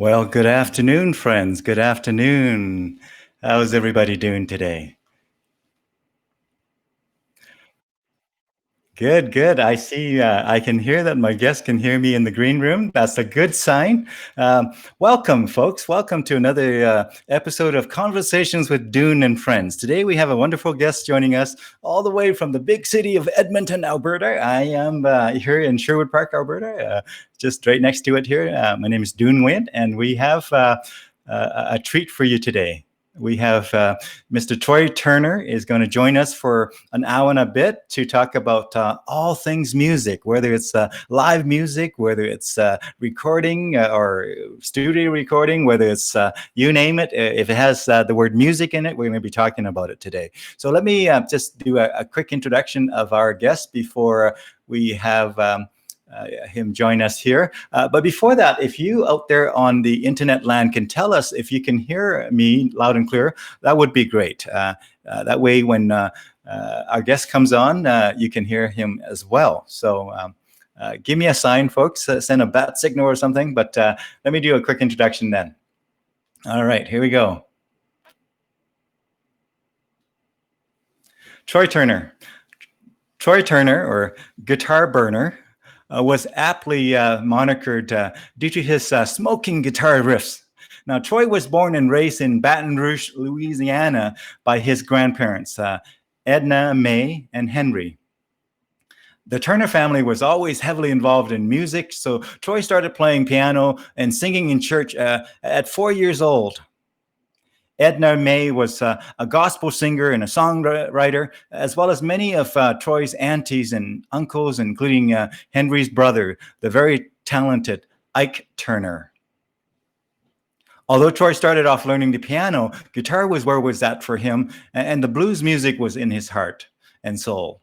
Well, good afternoon, friends. Good afternoon. How's everybody doing today? Good, good. I see, I can hear that my guests can hear me in the green room. That's a good sign. Welcome, folks. Welcome to another episode of Conversations with Dune and Friends. Today we have a wonderful guest joining us all the way from the big city of Edmonton, Alberta. I am here in Sherwood Park, Alberta, just right next to it here. My name is Dune Wind, and we have a treat for you today. We have Mr. Troy Turner is going to join us for an hour and a bit to talk about all things music, whether it's live music, whether it's recording or studio recording, whether it's you name it. If it has the word music in it, we're going to be talking about it today. So let me just do a quick introduction of our guest before we have him join us here. But before that, if you out there on the internet land can tell us if you can hear me loud and clear, that would be great. That way, when our guest comes on, you can hear him as well. So give me a sign, folks. Send a bat signal or something. But let me do a quick introduction then. All right, here we go. Troy Turner. Troy Turner, or Guitar Burner, was aptly monikered due to his smoking guitar riffs. Now, Troy was born and raised in Baton Rouge, Louisiana, by his grandparents, Edna Mae and Henry. The Turner family was always heavily involved in music, so Troy started playing piano and singing in church at 4 years old. Edna Mae was a gospel singer and a songwriter, as well as many of Troy's aunties and uncles, including Henry's brother, the very talented Ike Turner. Although Troy started off learning the piano, guitar was where was that for him, and the blues music was in his heart and soul.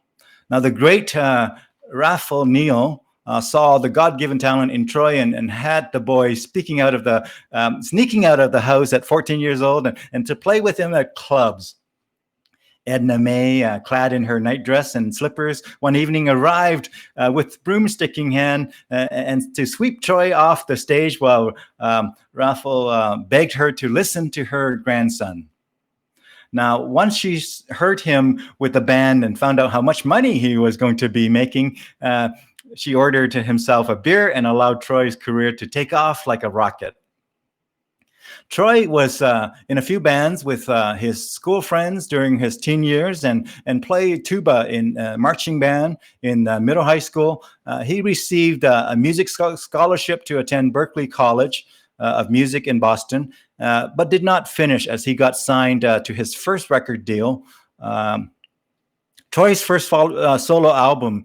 Now, the great Raful Neal saw the God-given talent in Troy and had the boy sneaking out of the house at 14 years old and to play with him at clubs. Edna Mae, clad in her nightdress and slippers, one evening arrived with broomstick in hand and to sweep Troy off the stage while Raful begged her to listen to her grandson. Now, once she heard him with the band and found out how much money he was going to be making, she ordered himself a beer and allowed Troy's career to take off like a rocket. Troy was in a few bands with his school friends during his teen years and played tuba in a marching band in middle high school. He received a music scholarship to attend Berklee College of Music in Boston, but did not finish as he got signed to his first record deal. Troy's first solo album,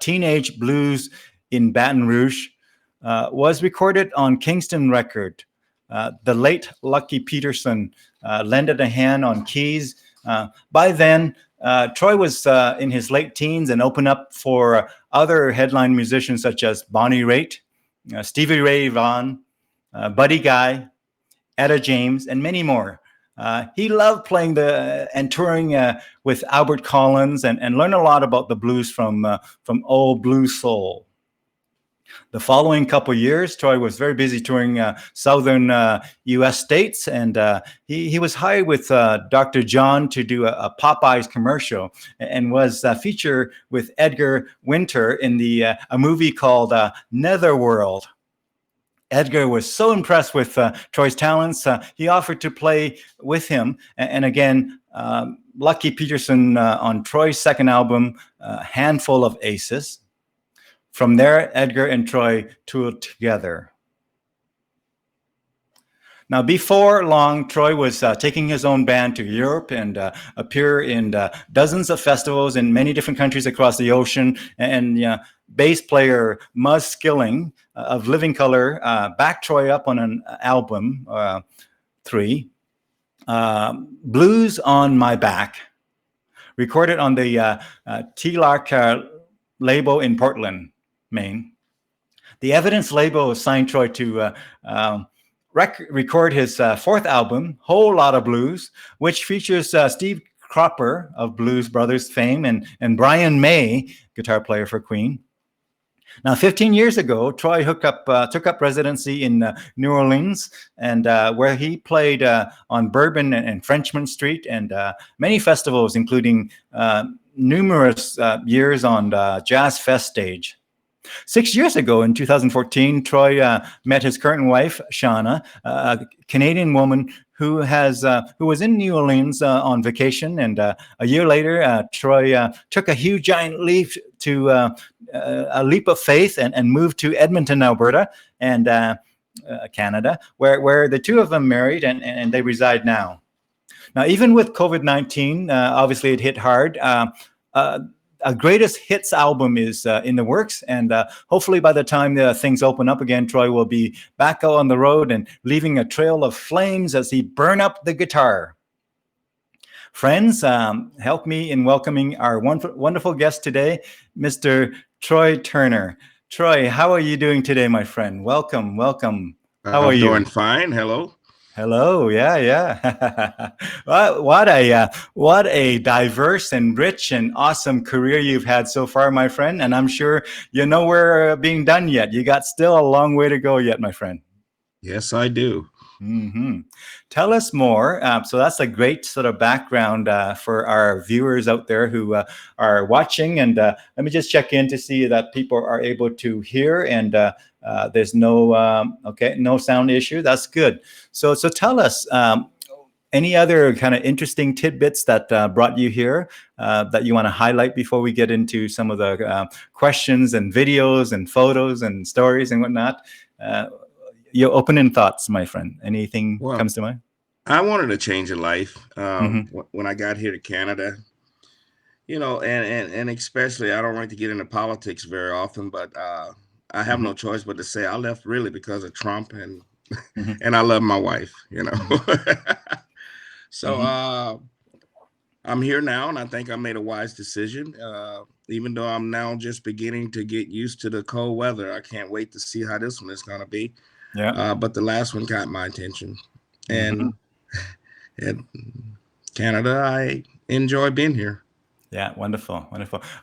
Teenage Blues in Baton Rouge, was recorded on Kingston Record. The late Lucky Peterson lended a hand on keys. By then, Troy was in his late teens and opened up for other headline musicians such as Bonnie Raitt, Stevie Ray Vaughan, Buddy Guy, Etta James, and many more. He loved playing and touring with Albert Collins and learned a lot about the blues from old blues soul. The following couple years, Troy was very busy touring southern U.S. states, and he was hired with Dr. John to do a Popeyes commercial and was featured with Edgar Winter in a movie called Netherworld. Edgar was so impressed with Troy's talents, he offered to play with him. And again, Lucky Peterson on Troy's second album, Handful of Aces. From there, Edgar and Troy toured together. Now, before long, Troy was taking his own band to Europe and appear in dozens of festivals in many different countries across the ocean. And bass player Muzz Skilling of Living Colour backed Troy up on an album, 3, Blues on My Back, recorded on the T-Lark label in Portland, Maine. The Evidence label signed Troy to record his fourth album, Whole Lotta Blues, which features Steve Cropper of Blues Brothers fame and Brian May, guitar player for Queen. Now, 15 years ago, Troy took up residency in New Orleans, and where he played on Bourbon and Frenchman Street, and many festivals, including numerous years on the Jazz Fest stage. 6 years ago, in 2014, Troy met his current wife, Shauna, a Canadian woman who was in New Orleans on vacation, and a year later, Troy took a huge giant leap to a leap of faith and moved to Edmonton, Alberta, and Canada, where the two of them married, and they reside now. Now, even with COVID-19, obviously it hit hard. A greatest hits album is in the works, and hopefully by the time things open up again, Troy will be back out on the road and leaving a trail of flames as he burn up the guitar. Friends, help me in welcoming our wonderful guest today, Mr. Troy Turner. Troy, how are you doing today, my friend? Welcome, welcome. How are you? Doing fine. Hello. Hello, yeah. What a diverse and rich and awesome career you've had so far, my friend. And I'm sure you're nowhere being done yet. You got still a long way to go yet, my friend. Yes, I do. Mm-hmm. Tell us more. So that's a great sort of background for our viewers out there who are watching. And let me just check in to see that people are able to hear, and there's no sound issue. That's good. So tell us any other kind of interesting tidbits that brought you here that you want to highlight before we get into some of the questions and videos and photos and stories and whatnot. Your opening thoughts, my friend. Anything comes to mind? I wanted a change of life when I got here to Canada. And especially, I don't like to get into politics very often, but I have no choice but to say I left really because of Trump, and and I love my wife, So I'm here now, and I think I made a wise decision. Even though I'm now just beginning to get used to the cold weather, I can't wait to see how this one is going to be. Yeah. But the last one got my attention, and in Canada, I enjoy being here. Yeah, wonderful.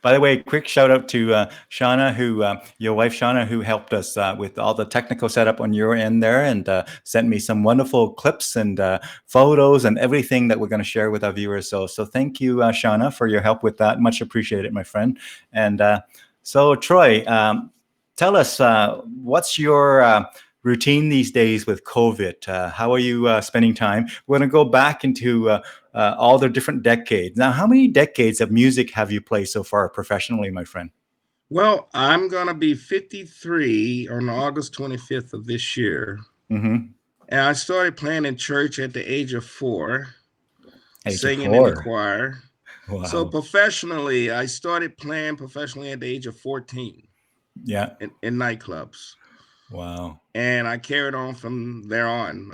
By the way, quick shout out to Shauna, your wife Shauna, who helped us with all the technical setup on your end there, and sent me some wonderful clips and photos and everything that we're going to share with our viewers. So thank you, Shauna, for your help with that. Much appreciated, my friend. And so Troy, tell us what's your routine these days with COVID? How are you spending time? We're going to go back into all the different decades. Now, how many decades of music have you played so far professionally, my friend? Well, I'm going to be 53 on August 25th of this year. And I started playing in church at the age of 4, singing in the choir. Wow. So professionally, I started playing professionally at the age of 14. Yeah. In nightclubs. Wow. And I carried on from there on,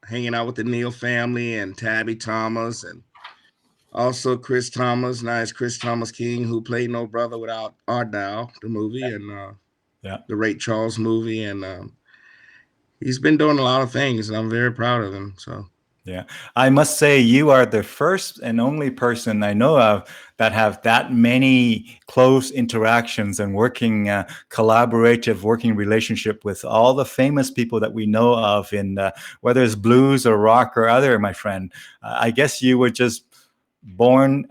hanging out with the Neal family and Tabby Thomas, and also Chris Thomas, nice Chris Thomas King, who played No Brother Without Art Thou, the movie, and the Ray Charles movie. And he's been doing a lot of things, and I'm very proud of him. So. Yeah, I must say you are the first and only person I know of that have that many close interactions and collaborative working relationship with all the famous people that we know of in whether it's blues or rock or other, my friend. I guess you were just born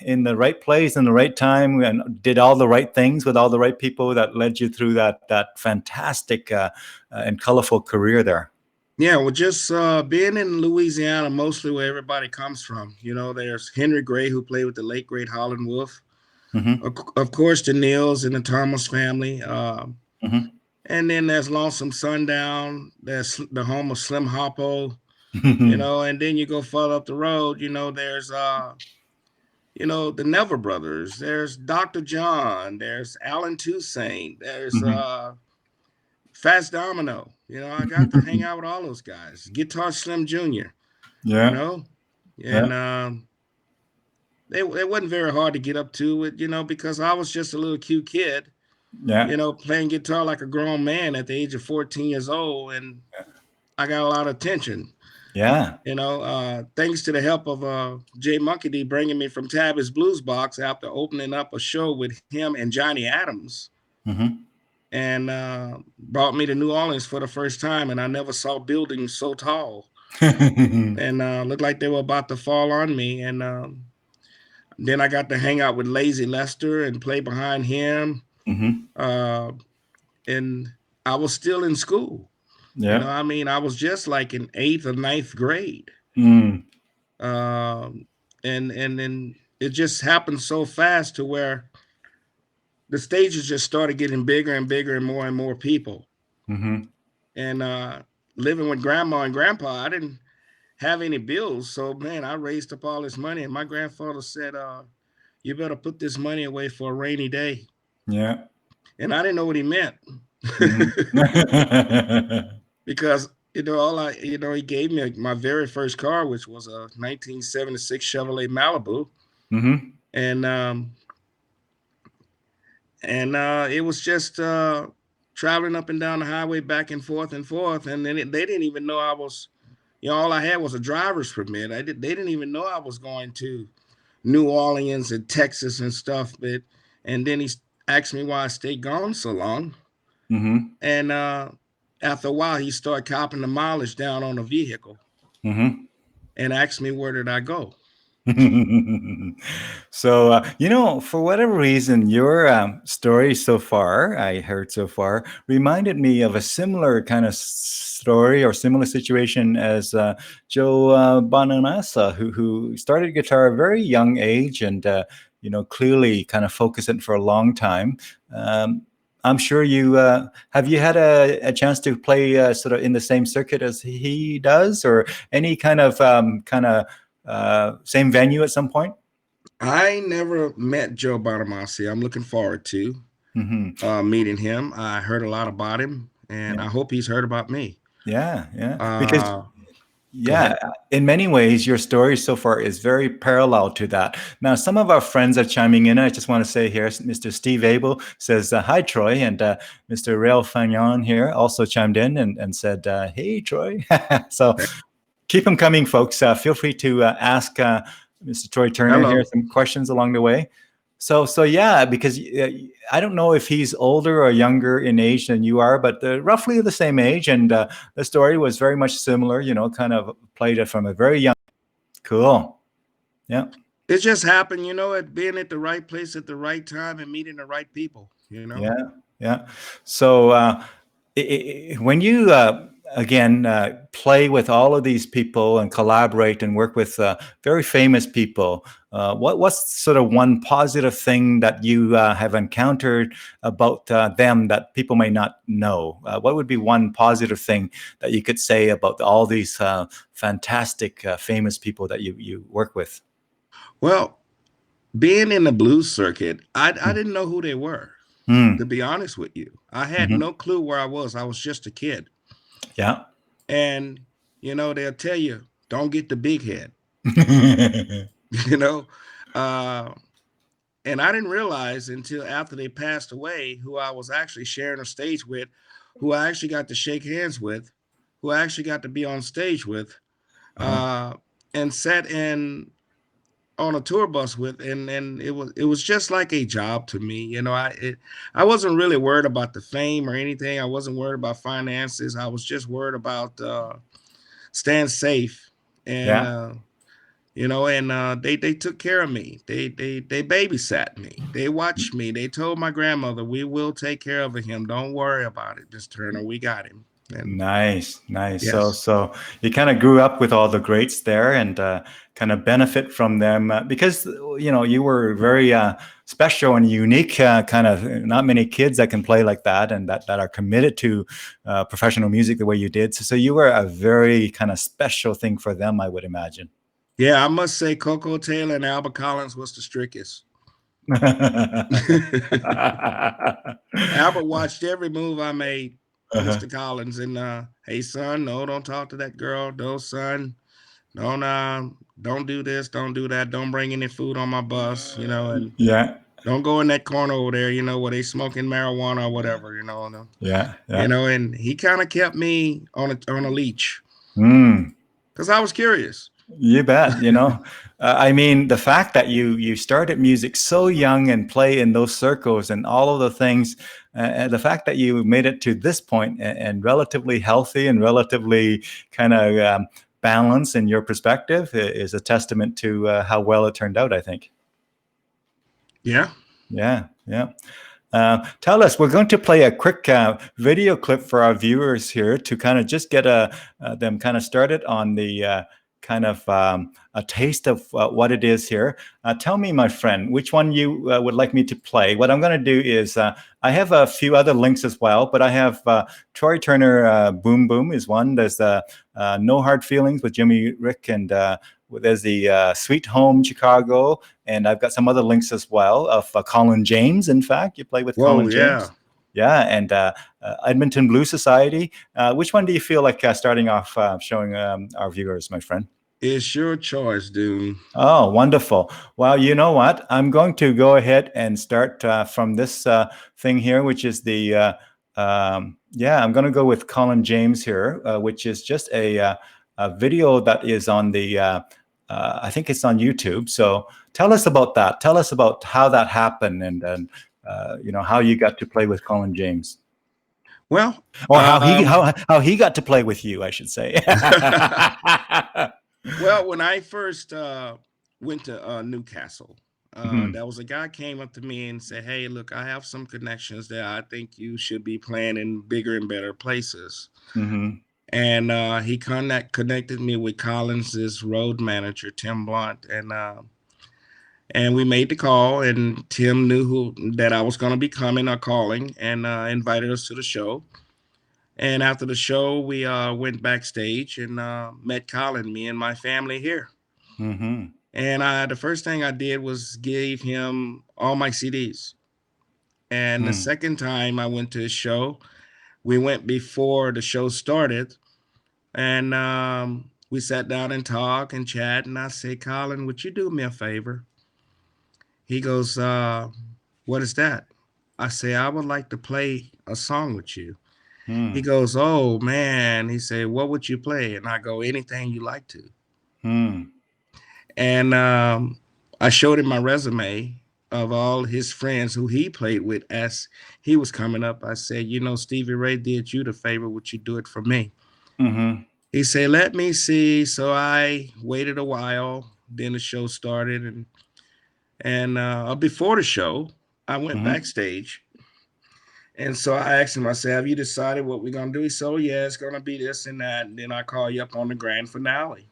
in the right place in the right time and did all the right things with all the right people that led you through that fantastic and colorful career there. Yeah, well, just being in Louisiana, mostly where everybody comes from. There's Henry Gray, who played with the late, great Howlin' Wolf. Of course, the Neals and the Thomas family. And then there's Lonesome Sundown. There's the home of Slim Hoppo, and then you go further up the road, there's, the Neville brothers. There's Dr. John. There's Alan Toussaint. There's Fats Domino. I got to hang out with all those guys. Guitar Slim Jr. Yeah. And it wasn't very hard to get up to it, because I was just a little cute kid, playing guitar like a grown man at the age of 14 years old, and I got a lot of attention. Yeah. Thanks to the help of Jay Monkey D bringing me from Tabby's Blues Box after opening up a show with him and Johnny Adams and brought me to New Orleans for the first time. And I never saw buildings so tall, and looked like they were about to fall on me. And then I got to hang out with Lazy Lester and play behind him. Uh, and I was still in school. Yeah. I mean, I was just like in 8th or 9th grade. Mm. And then it just happened so fast to where the stages just started getting bigger and bigger and more people. And living with grandma and grandpa, I didn't have any bills. So, man, I raised up all this money. And my grandfather said, you better put this money away for a rainy day. Yeah. And I didn't know what he meant. Because, he gave me my very first car, which was a 1976 Chevrolet Malibu. And it was just traveling up and down the highway back and forth. And then they didn't even know I was, all I had was a driver's permit. They didn't even know I was going to New Orleans and Texas and stuff. And then he asked me why I stayed gone so long. And after a while, he started copping the mileage down on the vehicle and asked me, where did I go? So, for whatever reason, your story so far, I heard so far, reminded me of a similar kind of story or similar situation as Joe Bonamassa, who started guitar at a very young age and, clearly kind of focused it for a long time. I'm sure you have you had a chance to play sort of in the same circuit as he does, or any kind of same venue at some point? I never met Joe Bonamassa. I'm looking forward to meeting him. I heard a lot about him, and I hope he's heard about me. Yeah. Because in many ways, your story so far is very parallel to that. Now, some of our friends are chiming in. I just want to say here, Mr. Steve Abel says, hi, Troy. And Mr. Rail Fagnon here also chimed in and said, hey, Troy. So keep them coming, folks. Feel free to ask Mr. Troy Turner here some questions along the way. So yeah, because I don't know if he's older or younger in age than you are, but roughly the same age. And the story was very much similar, kind of played it from a very young. Cool. Yeah. It just happened, at being at the right place at the right time and meeting the right people, Yeah. So when you again play with all of these people and collaborate and work with very famous people, what's sort of one positive thing that you have encountered about them that people may not know? What would be one positive thing that you could say about all these fantastic famous people that you work with? Well, being in the blues circuit, I didn't know who they were, to be honest with you. I had no clue where I was. I was just a kid. Yeah. And, they'll tell you, don't get the big head, and I didn't realize until after they passed away who I was actually sharing a stage with, who I actually got to shake hands with, who I actually got to be on stage with, and sat in on a tour bus with, and it was just like a job to me. I wasn't really worried about the fame or anything. I wasn't worried about finances. I was just worried about staying safe. And they took care of me. They babysat me. They watched me. They told my grandmother, we will take care of him, don't worry about it, Miss Turner, we got him. And nice. yes. So you kind of grew up with all the greats there and kind of benefit from them because you were very special and unique, kind of not many kids that can play like that and that are committed to professional music the way you did. So you were a very kind of special thing for them, I would imagine. Yeah, I must say Coco Taylor and Albert Collins was the strictest. Albert watched every move I made, Mr. Collins, and hey son, no, don't talk to that girl. No son, don't do this, don't do that, don't bring any food on my bus, and don't go in that corner over there, where they smoking marijuana or whatever, and he kind of kept me on a leash because I was curious. You bet. I mean, the fact that you started music so young and play in those circles and all of the things, and the fact that you made it to this point and relatively healthy and relatively kind of balanced in your perspective is a testament to how well it turned out, I think. Yeah. Yeah. Tell us, we're going to play a quick video clip for our viewers here to kind of just get them kind of started on the kind of a taste of what it is here. Tell me, my friend, which one you would like me to play. What I'm going to do is I have a few other links as well, but I have Troy Turner, Boom Boom is one. There's No Hard Feelings with Jimmy Rick, and there's the Sweet Home Chicago, and I've got some other links as well of Colin James. In fact, you play with Colin James. Yeah, and Edmonton Blues Society. Which one do you feel like starting off showing our viewers, my friend? It's your choice, Dune. Oh, wonderful. Well, you know what? I'm going to go ahead and start from this thing here, which is the, I'm going to go with Colin James here, which is just a video that is on the, I think it's on YouTube. So tell us about that. Tell us about how that happened and how you got to play with Colin James. Well, or how he got to play with you, I should say. Well, when I first went to Newcastle, there was a guy came up to me and said, "Hey, look, I have some connections there. I think you should be playing in bigger and better places." And he connected me with Collins's road manager, Tim Blunt, and we made the call. And Tim knew that I was going to be coming or calling, and invited us to the show. And after the show, we went backstage and met Colin, me and my family here. And the first thing I did was gave him all my CDs. And the second time I went to his show, we went before the show started. And we sat down and talked and chat. And I said, "Colin, would you do me a favor?" He goes, "What is that?" I say, "I would like to play a song with you." He goes, "Oh, man." He said, "What would you play?" And I go, "Anything you like to." And I showed him my resume of all his friends who he played with as he was coming up. I said, "Stevie Ray did you the favor. Would you do it for me?" He said, "Let me see." So I waited a while. Then the show started. And before the show, I went backstage. And so I asked him, I said, "Have you decided what we're going to do?" He said, "Oh, yeah, it's going to be this and that. And then I call you up on the grand finale."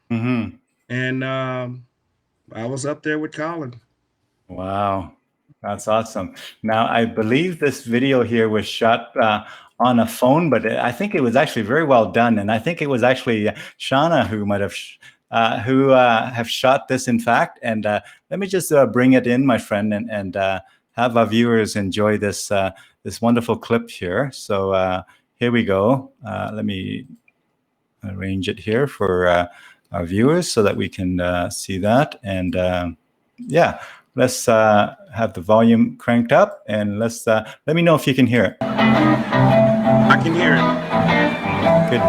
And I was up there with Colin. Wow. That's awesome. Now, I believe this video here was shot on a phone, but I think it was actually very well done. And I think it was actually Shauna who might have have shot this, in fact. And let me just bring it in, my friend, and have our viewers enjoy this this wonderful clip here. So here we go. Let me arrange it here for our viewers so that we can see that. And let's have the volume cranked up, and let's let me know if you can hear it. I can hear it. Good.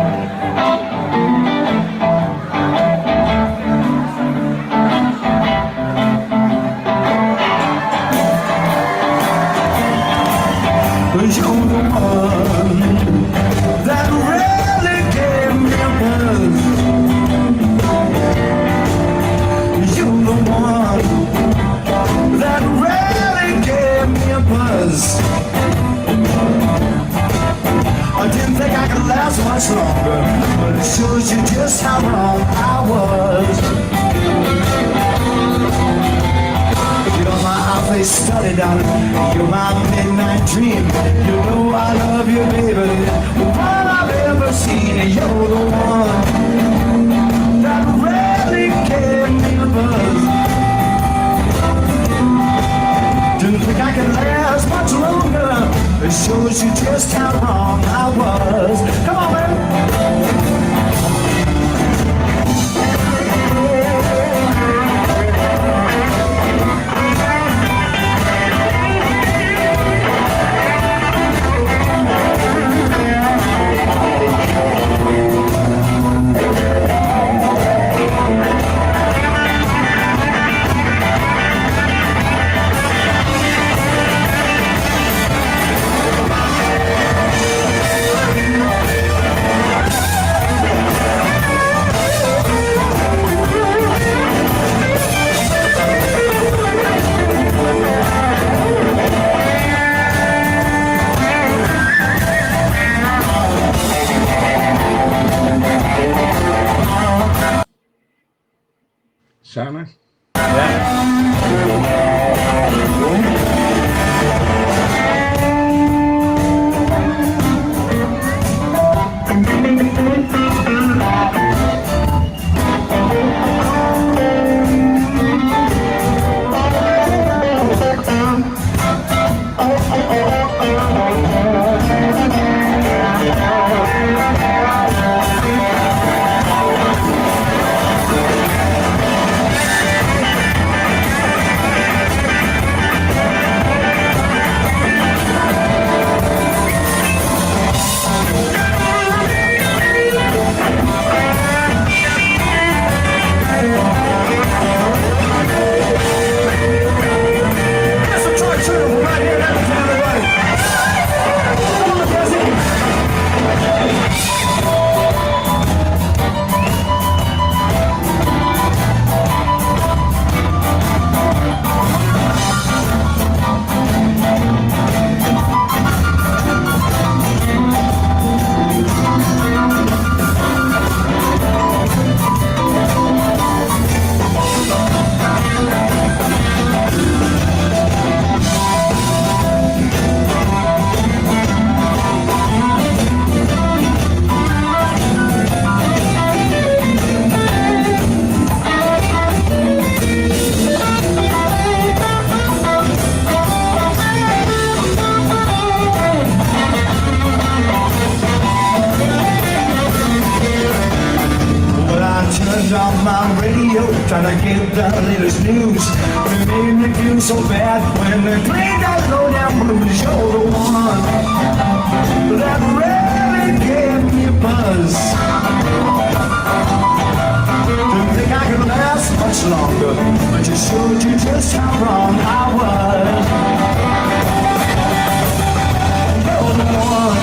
You're the one that really gave me a buzz. You're the one that really gave me a buzz. I didn't think I could last much longer, but it shows you just how wrong I was. You're my aptly study, darling. You're my midnight dream. You know I love you, baby. The one I've ever seen. You're the one that really gave me a buzz. Didn't think I could last much longer. It shows you just how wrong I was. Come on, baby. Shauna? On my radio, trying to get the latest news. It made me feel so bad when they played that low down blues. You're the one that really gave me a buzz. Didn't think I could last much longer, but you showed you just how wrong I was. You're the one.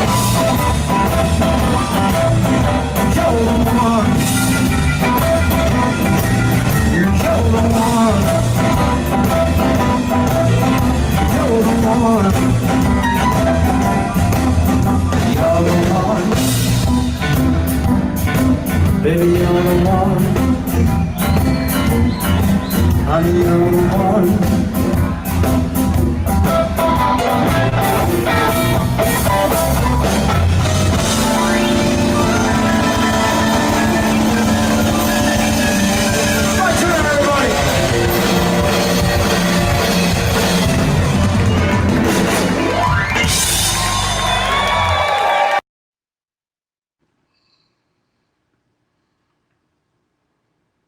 You're the one. You're the one. You're the one. You're the one. Baby, you're the one. Honey, you're the one.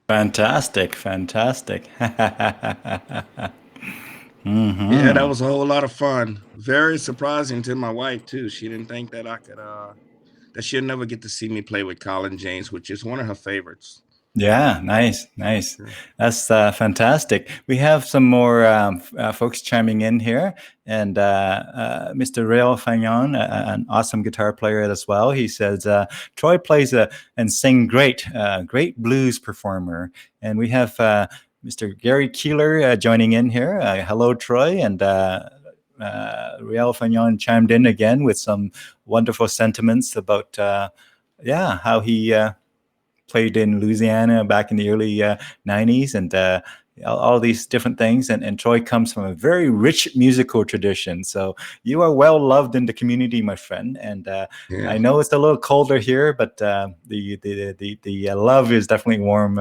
Fantastic, fantastic. Yeah, that was a whole lot of fun. Very surprising to my wife too. She didn't think that I could that she'll never get to see me play with Colin James, which is one of her favorites. Yeah, nice, nice. That's fantastic. We have some more folks chiming in here, and Mr. Rail Fagnon, an awesome guitar player as well. He says Troy plays and sing great, great blues performer. And we have Mr. Gary Keeler joining in here. Hello, Troy, and Rail Fagnon chimed in again with some wonderful sentiments about how he played in Louisiana back in the early 90s, and all these different things. And Troy comes from a very rich musical tradition. So you are well loved in the community, my friend. And I know it's a little colder here, but the love is definitely warm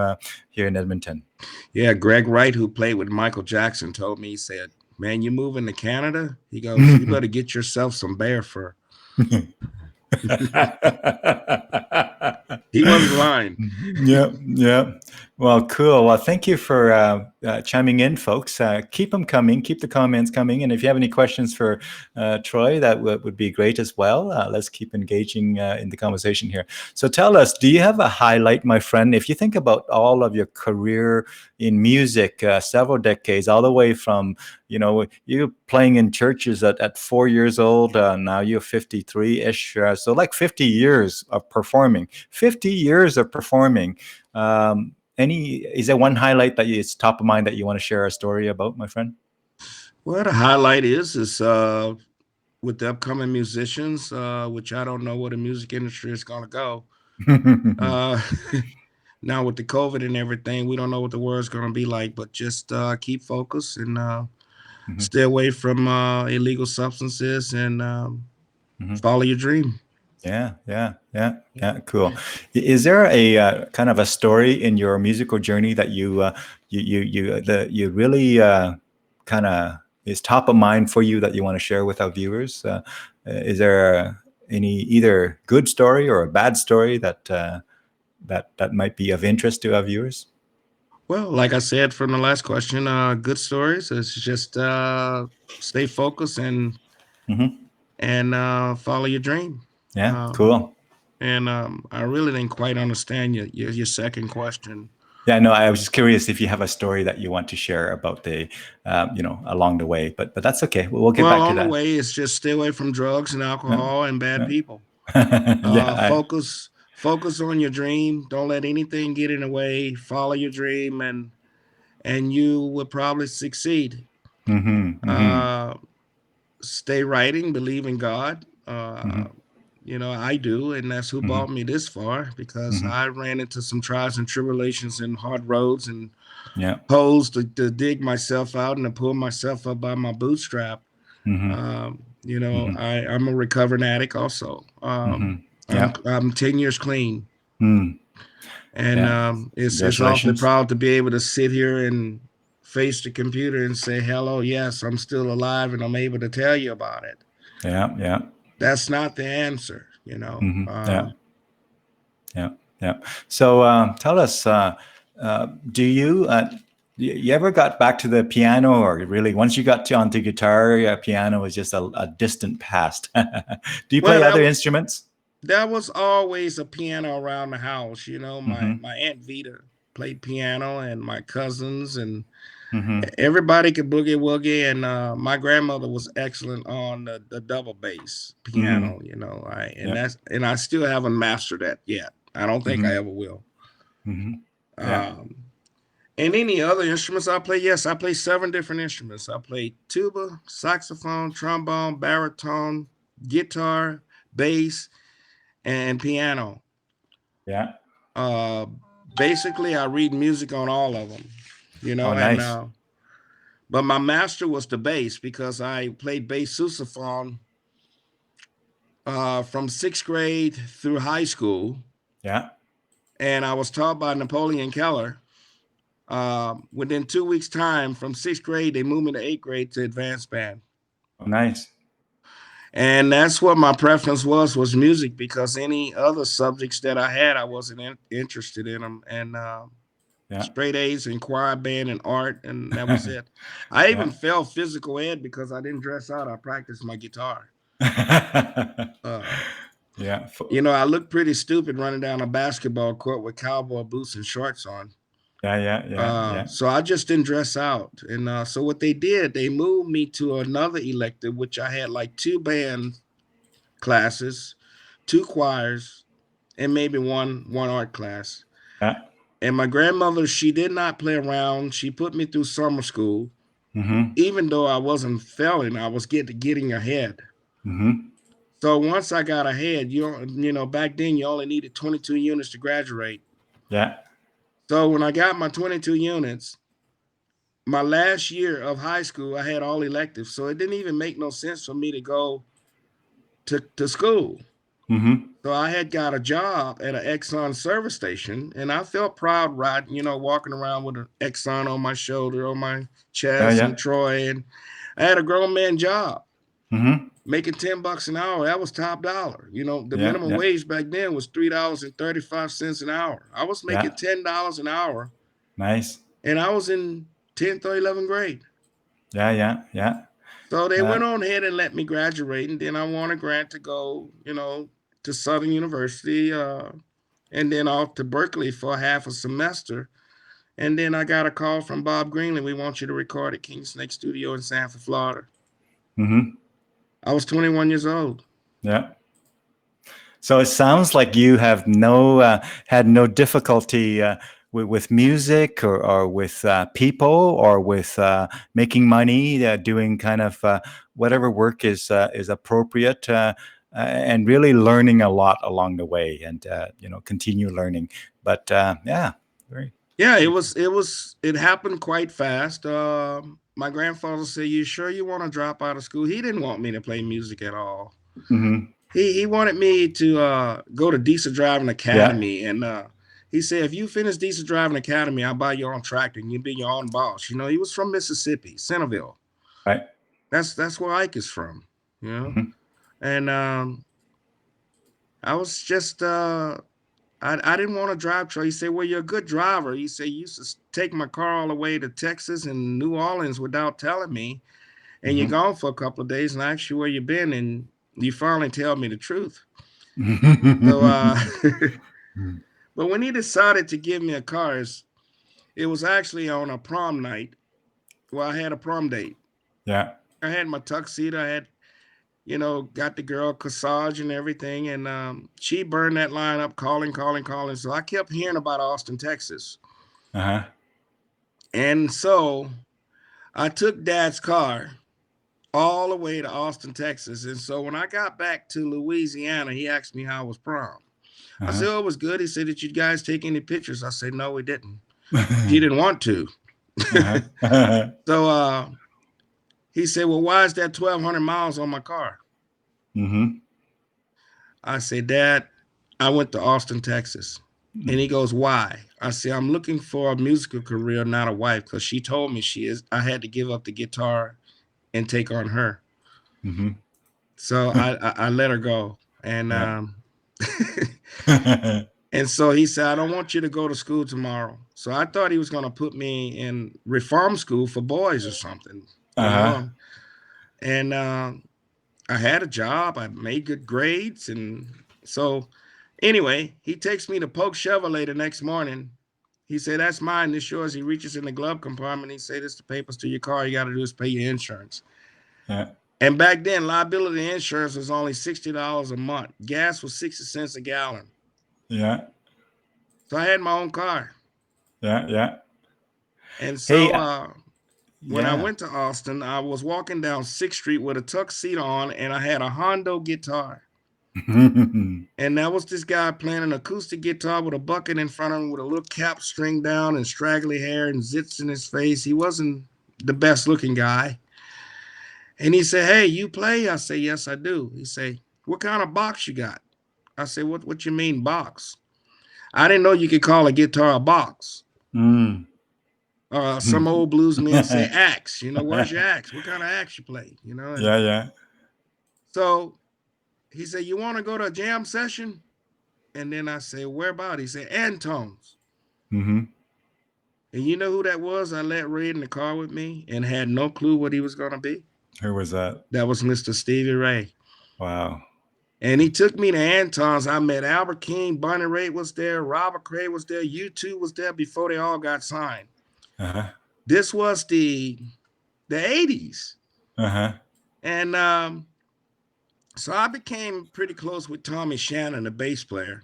here in Edmonton. Yeah, Greg Wright, who played with Michael Jackson, told me, he said, "Man, you moving to Canada?" He goes, "You better get yourself some bear fur." He wasn't lying. Yeah. Well, cool. Well, thank you for chiming in, folks. Keep them coming. Keep the comments coming. And if you have any questions for Troy, that would be great as well. Let's keep engaging in the conversation here. So tell us, do you have a highlight, my friend? If you think about all of your career in music, several decades, all the way from, you playing in churches at 4 years old, now you're 53-ish. So like 50 years of performing. 50 years of performing. Is there one highlight that is top of mind that you want to share a story about, my friend? Well, the highlight is with the upcoming musicians, which I don't know where the music industry is going to go. Now with the COVID and everything, we don't know what the world's going to be like, but just keep focused and Hmm. stay away from illegal substances and Hmm. follow your dream. Yeah. Cool. Is there a kind of a story in your musical journey that you really kind of is top of mind for you that you want to share with our viewers? Is there any either good story or a bad story that might be of interest to our viewers? Well, like I said from the last question, good stories. It's just stay focused Hmm. and follow your dream. Yeah. Um, Cool. and I really didn't quite understand your second question. Yeah, no, I was just curious if you have a story that you want to share about along the way, but that's okay. We'll get Well, back to on the that. way, it's just stay away from drugs and Yeah, alcohol and bad yeah. people. Yeah, Focus on your dream. Don't let anything get in the way. Follow your dream, and you will probably succeed. mm-hmm, mm-hmm, Uh, Stay writing. Believe in God. mm-hmm, I do, and that's who mm-hmm, brought me this far because mm-hmm. I ran into some trials and tribulations and hard roads and Yeah. holes to dig myself out and to pull myself up by my bootstrap. Mm-hmm, mm-hmm, I'm a recovering addict also. mm-hmm. I'm Yeah. I'm 10 years clean, Mm, and yeah. it's awfully Congratulations. proud to be able to sit here and face the computer and say, "Hello, yes, I'm still alive, and I'm able to tell you about it." Yeah, yeah. That's not the answer, you know. Mm-hmm. Yeah, yeah, yeah. So tell us, do you ever got back to the piano, or really once you got onto guitar, piano was just a distant past? Do you Well, play other instruments? that was always a piano around the house. My Mm-hmm. my aunt Vita played piano, and my cousins and Mm-hmm. everybody could boogie woogie. And my grandmother was excellent on the double bass Mm-hmm. piano. I and Yeah. that's and I still haven't mastered that yet. I don't think I Mm-hmm. ever will. Mm-hmm. Yeah. Um, and any other instruments I play? Yes, I play 7 different instruments. I play tuba, saxophone, trombone, baritone, guitar, bass, and piano. Yeah. Uh, Basically, I read music on all of them, Oh, and nice. but my master was the bass because I played bass sousaphone from 6th grade through high school, Yeah. and I was taught by Napoleon Keller. Within 2 weeks' time, from 6th grade, they moved me to 8th grade to advanced band. Oh, nice. And that's what my preference was music, because any other subjects that I had, I wasn't interested in them. And Yeah. straight A's in choir, band, and art, and that was it. I even Yeah. failed physical ed because I didn't dress out. I practiced my guitar. Uh, Yeah. I looked pretty stupid running down a basketball court with cowboy boots and shorts on. Yeah. Yeah. Yeah. Yeah. So I just didn't dress out. And so what they did, they moved me to another elective, which I had like 2 band classes, 2 choirs, and maybe one art class. Yeah. And my grandmother, she did not play around. She put me through summer school. Mm-hmm. Even though I wasn't failing, I was getting ahead. Mm-hmm. So once I got ahead, back then you only needed 22 units to graduate. Yeah. So when I got my 22 units, my last year of high school, I had all electives. So it didn't even make no sense for me to go to school. Mm-hmm. So I had got a job at an Exxon service station, and I felt proud walking around with an Exxon on my shoulder, on my Yeah. chest, Yeah. and Troy. And I had a grown man job Mm-hmm. making $10 an hour. That was top dollar. The Yeah. minimum Yeah. wage back then was $3.35 an hour. I was making Yeah. $10 an hour, Nice. and I was in 10th or 11th grade. Yeah. Yeah. Yeah. So they Uh, went on ahead and let me graduate, and then I won a grant to go, to Southern University, and then off to Berkeley for half a semester. And then I got a call from Bob Greenlee. We want you to record at King Snake Studio in Sanford, Florida. mm-hmm. I was 21 years old. Yeah. So it sounds like you have had no difficulty with music or with people or with making money, doing kind of whatever work is appropriate. and really learning a lot along the way, and continue learning. But yeah, very. Yeah, it happened quite fast. My grandfather said, "You sure you want to drop out of school?" He didn't want me to play music at all. Mm-hmm. He wanted me to go to Diesel Driving Yeah. Academy, and he said, "If you finish Diesel Driving Academy, I'll buy your own tractor and you be your own boss." He was from Mississippi, Centerville. Right. That's where Ike is from. Mm-hmm. And I was just I didn't want to drive truck. He said, "Well, you're a good driver." He said, "You used to take my car all the way to Texas and New Orleans without telling me, and you're gone for a couple of days, and I asked you where you been, and you finally tell me the truth." So, but when he decided to give me a car, it was actually on a prom night. Well, I had a prom date. Yeah. I had my tuxedo. I had, got the girl corsage and everything, and she burned that line up, calling, calling, calling. So I kept hearing about Austin, Texas. Uh-huh. And so I took Dad's car all the way to Austin, Texas. And so when I got back to Louisiana, he asked me how was prom. I said, "Oh, it was good." He said, "Did you guys take any pictures?" I said, "No, we didn't." He didn't want to. Uh-huh. So he said, "Well, why is that 1,200 miles on my car?" Mm-hmm. I said, "Dad, I went to Austin, Texas." And he goes, "Why?" I said, "I'm looking for a musical career, not a wife, because she told me I had to give up the guitar and take on her." Mm-hmm. So I let her go. And Yeah. and so he said, "I don't want you to go to school tomorrow." So I thought he was going to put me in reform school for boys or something, Uh-huh. And I had a job. I made good grades. And so anyway, he takes me to Polk Chevrolet the next morning. He said, "That's mine. This yours." He reaches in the glove compartment. He said, "This the papers to your car. You got to do is pay your insurance." Yeah. And back then, liability insurance was only $60 a month. Gas was 60 cents a gallon. Yeah. So I had my own car. Yeah. Yeah. And Hey. so when I Yeah. went to Austin, I was walking down 6th Street with a tuxedo on, and I had a Hondo guitar. And that was this guy playing an acoustic guitar with a bucket in front of him with a little cap string down and straggly hair and zits in his face. He wasn't the best looking guy. And he said, "Hey, you play?" I said, "Yes, I do." He said, "What kind of box you got?" I said, What you mean box?" I didn't know you could call a guitar a box. Mm. Some old blues men say axe. Where's your axe? What kind of axe you play? Yeah. Yeah. So he said, "You want to go to a jam session?" And then I said, "Where about?" He said, "Antone's." Mm-hmm. And you know who that was? I let Ray in the car with me and had no clue what he was going to be. Who was that? That was Mr. Stevie Ray. Wow. And he took me to Anton's. I met Albert King, Bonnie Raitt was there, Robert Cray was there, U2 was there before they all got signed. Uh-huh. This was the 80s. Uh-huh. And so I became pretty close with Tommy Shannon, the bass player.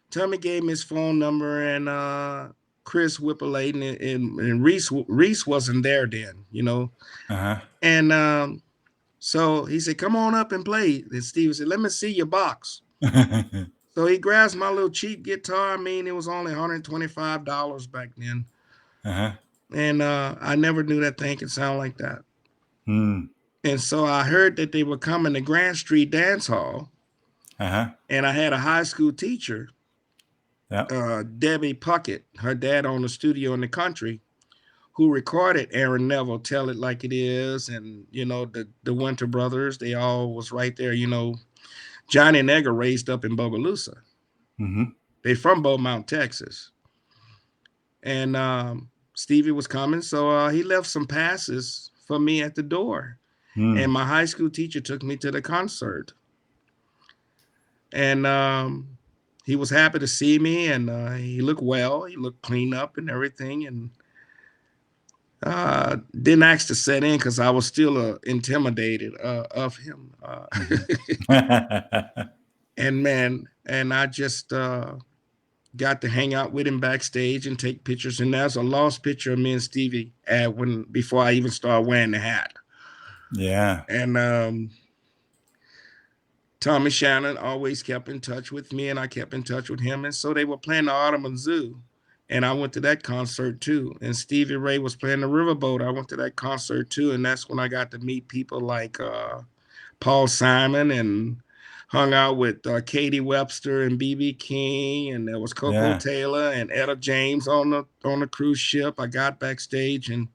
Tommy gave me his phone number, and Chris Whipple-Layton and Reese wasn't there then, Uh-huh. And so he said, "Come on up and play." And Steve said, "Let me see your box." So he grabs my little cheap guitar. I mean, it was only $125 back then. Uh-huh. And I never knew that thing could sound like that. Mm. And so I heard that they were coming to Grand Street Dance Hall. Uh-huh. And I had a high school teacher, Yeah. Debbie Puckett. Her dad owned a studio in the country, who recorded Aaron Neville, Tell It Like It Is, and, the Winter Brothers. They all was right there. Johnny and Edgar raised up in Bogalusa. Mm-hmm. They from Beaumont, Texas. And Stevie was coming, so he left some passes for me at the door. Mm. And my high school teacher took me to the concert. And he was happy to see me, and he looked well. He looked clean up and everything. And didn't ask to set in because I was still intimidated of him. And I just got to hang out with him backstage and take pictures. And there's a lost picture of me and Stevie before I even started wearing the hat. Yeah. And Tommy Shannon always kept in touch with me, and I kept in touch with him. And so they were playing the Audubon Zoo, and I went to that concert too. And Stevie Ray was playing the Riverboat. I went to that concert too, and that's when I got to meet people like Paul Simon, and hung out with Katie Webster and BB King, and there was Coco Yeah. Taylor and Etta James on the cruise ship. I got backstage, and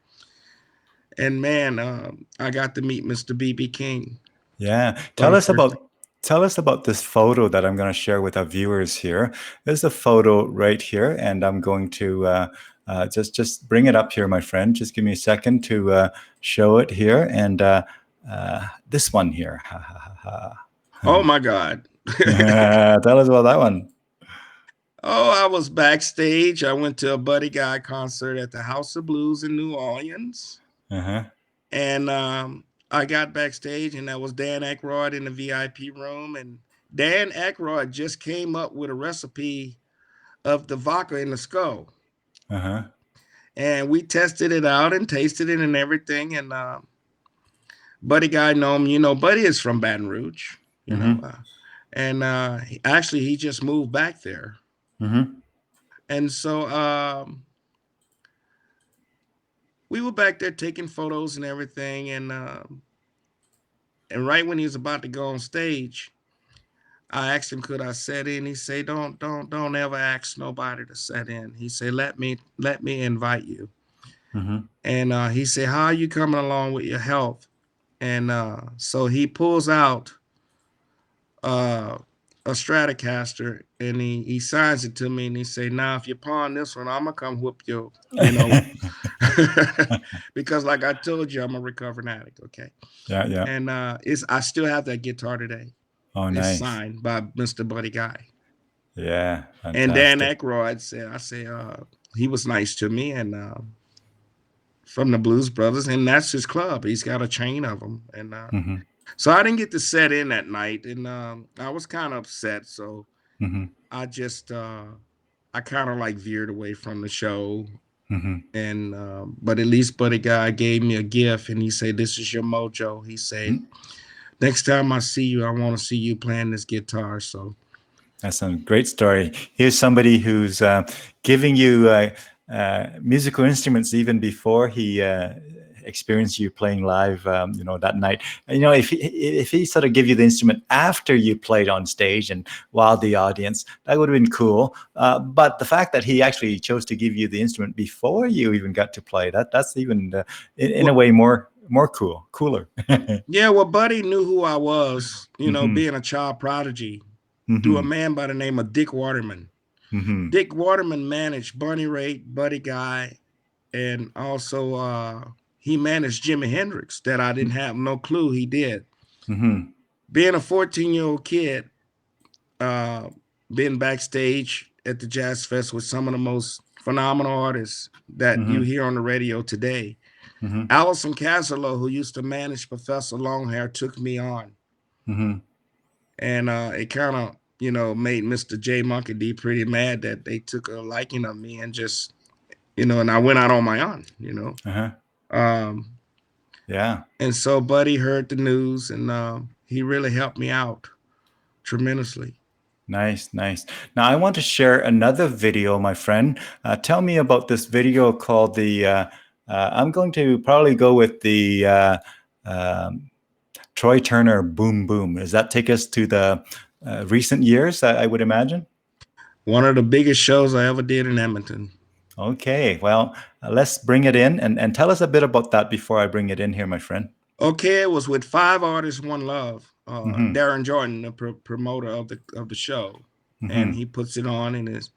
man, I got to meet Mr. BB King. Yeah. for the first time. Tell us about this photo that I'm going to share with our viewers here. There's a photo right here, and I'm going to just bring it up here, my friend. Just give me a second to show it here, and this one here. Ha, ha, ha, ha. Oh my God. Tell us about that one. Oh, I was backstage. I went to a Buddy Guy concert at the House of Blues in New Orleans. Uh-huh. And I got backstage, and that was Dan Aykroyd in the VIP room. And Dan Aykroyd just came up with a recipe of the vodka in the skull. Uh-huh. And we tested it out and tasted it and everything. And Buddy Guy know him. You know, Buddy is from Baton Rouge, you know. And actually, he just moved back there. And so we were back there taking photos and everything, and right when he was about to go on stage, I asked him, could I set in? He said, don't ever ask nobody to set in. He said, let me invite you. And he said, how are you coming along with your health? And so he pulls out a Stratocaster, and he signs it to me, and he say, now if you pawn this one, I'm gonna come whoop you, you know. Because like I told you, I'm a recovering addict. Okay. Yeah. And I still have that guitar today. Oh, it's nice. signed by Mr. Buddy Guy. Yeah. Fantastic. And Dan Aykroyd said, he was nice to me, and from the Blues Brothers, and that's his club. He's got a chain of them, and so I didn't get to set in that night, and I was kind of upset. So I just I kind of like veered away from the show. And but at least Buddy Guy gave me a gift, and he said, this is your mojo. He said, next time I see you, I want to see you playing this guitar. So that's a great story. Here's somebody who's giving you musical instruments even before he experienced you playing live, you know, that night. You know, if he sort of give you the instrument after you played on stage and wowed the audience, that would have been cool. But the fact that he actually chose to give you the instrument before you even got to play, that's even in a way more cooler. Yeah, well, Buddy knew who I was, you know, being a child prodigy, through a man by the name of Dick Waterman. Dick Waterman managed Bunny Raitt, Buddy Guy, and also he managed Jimi Hendrix, that I didn't have no clue he did. Being a 14-year-old kid, being backstage at the Jazz Fest with some of the most phenomenal artists that you hear on the radio today. Allison Casserlow, who used to manage Professor Longhair, took me on. And it kind of, you know, made Mr. J Monkey D pretty mad that they took a liking of me, and just, you know, and I went out on my own, you know. Yeah. And so Buddy heard the news, and he really helped me out tremendously. Nice. Now I want to share another video, my friend. Tell me about this video called the I'm going to probably go with the Troy Turner Boom Boom. Does that take us to the recent years, I would imagine? One of the biggest shows I ever did in Edmonton. Okay, well, let's bring it in, and tell us a bit about that before I bring it in here, my friend. Okay, it was with 5 Artists, One Love. Darren Jordan, the promoter of the show, and he puts it on in his.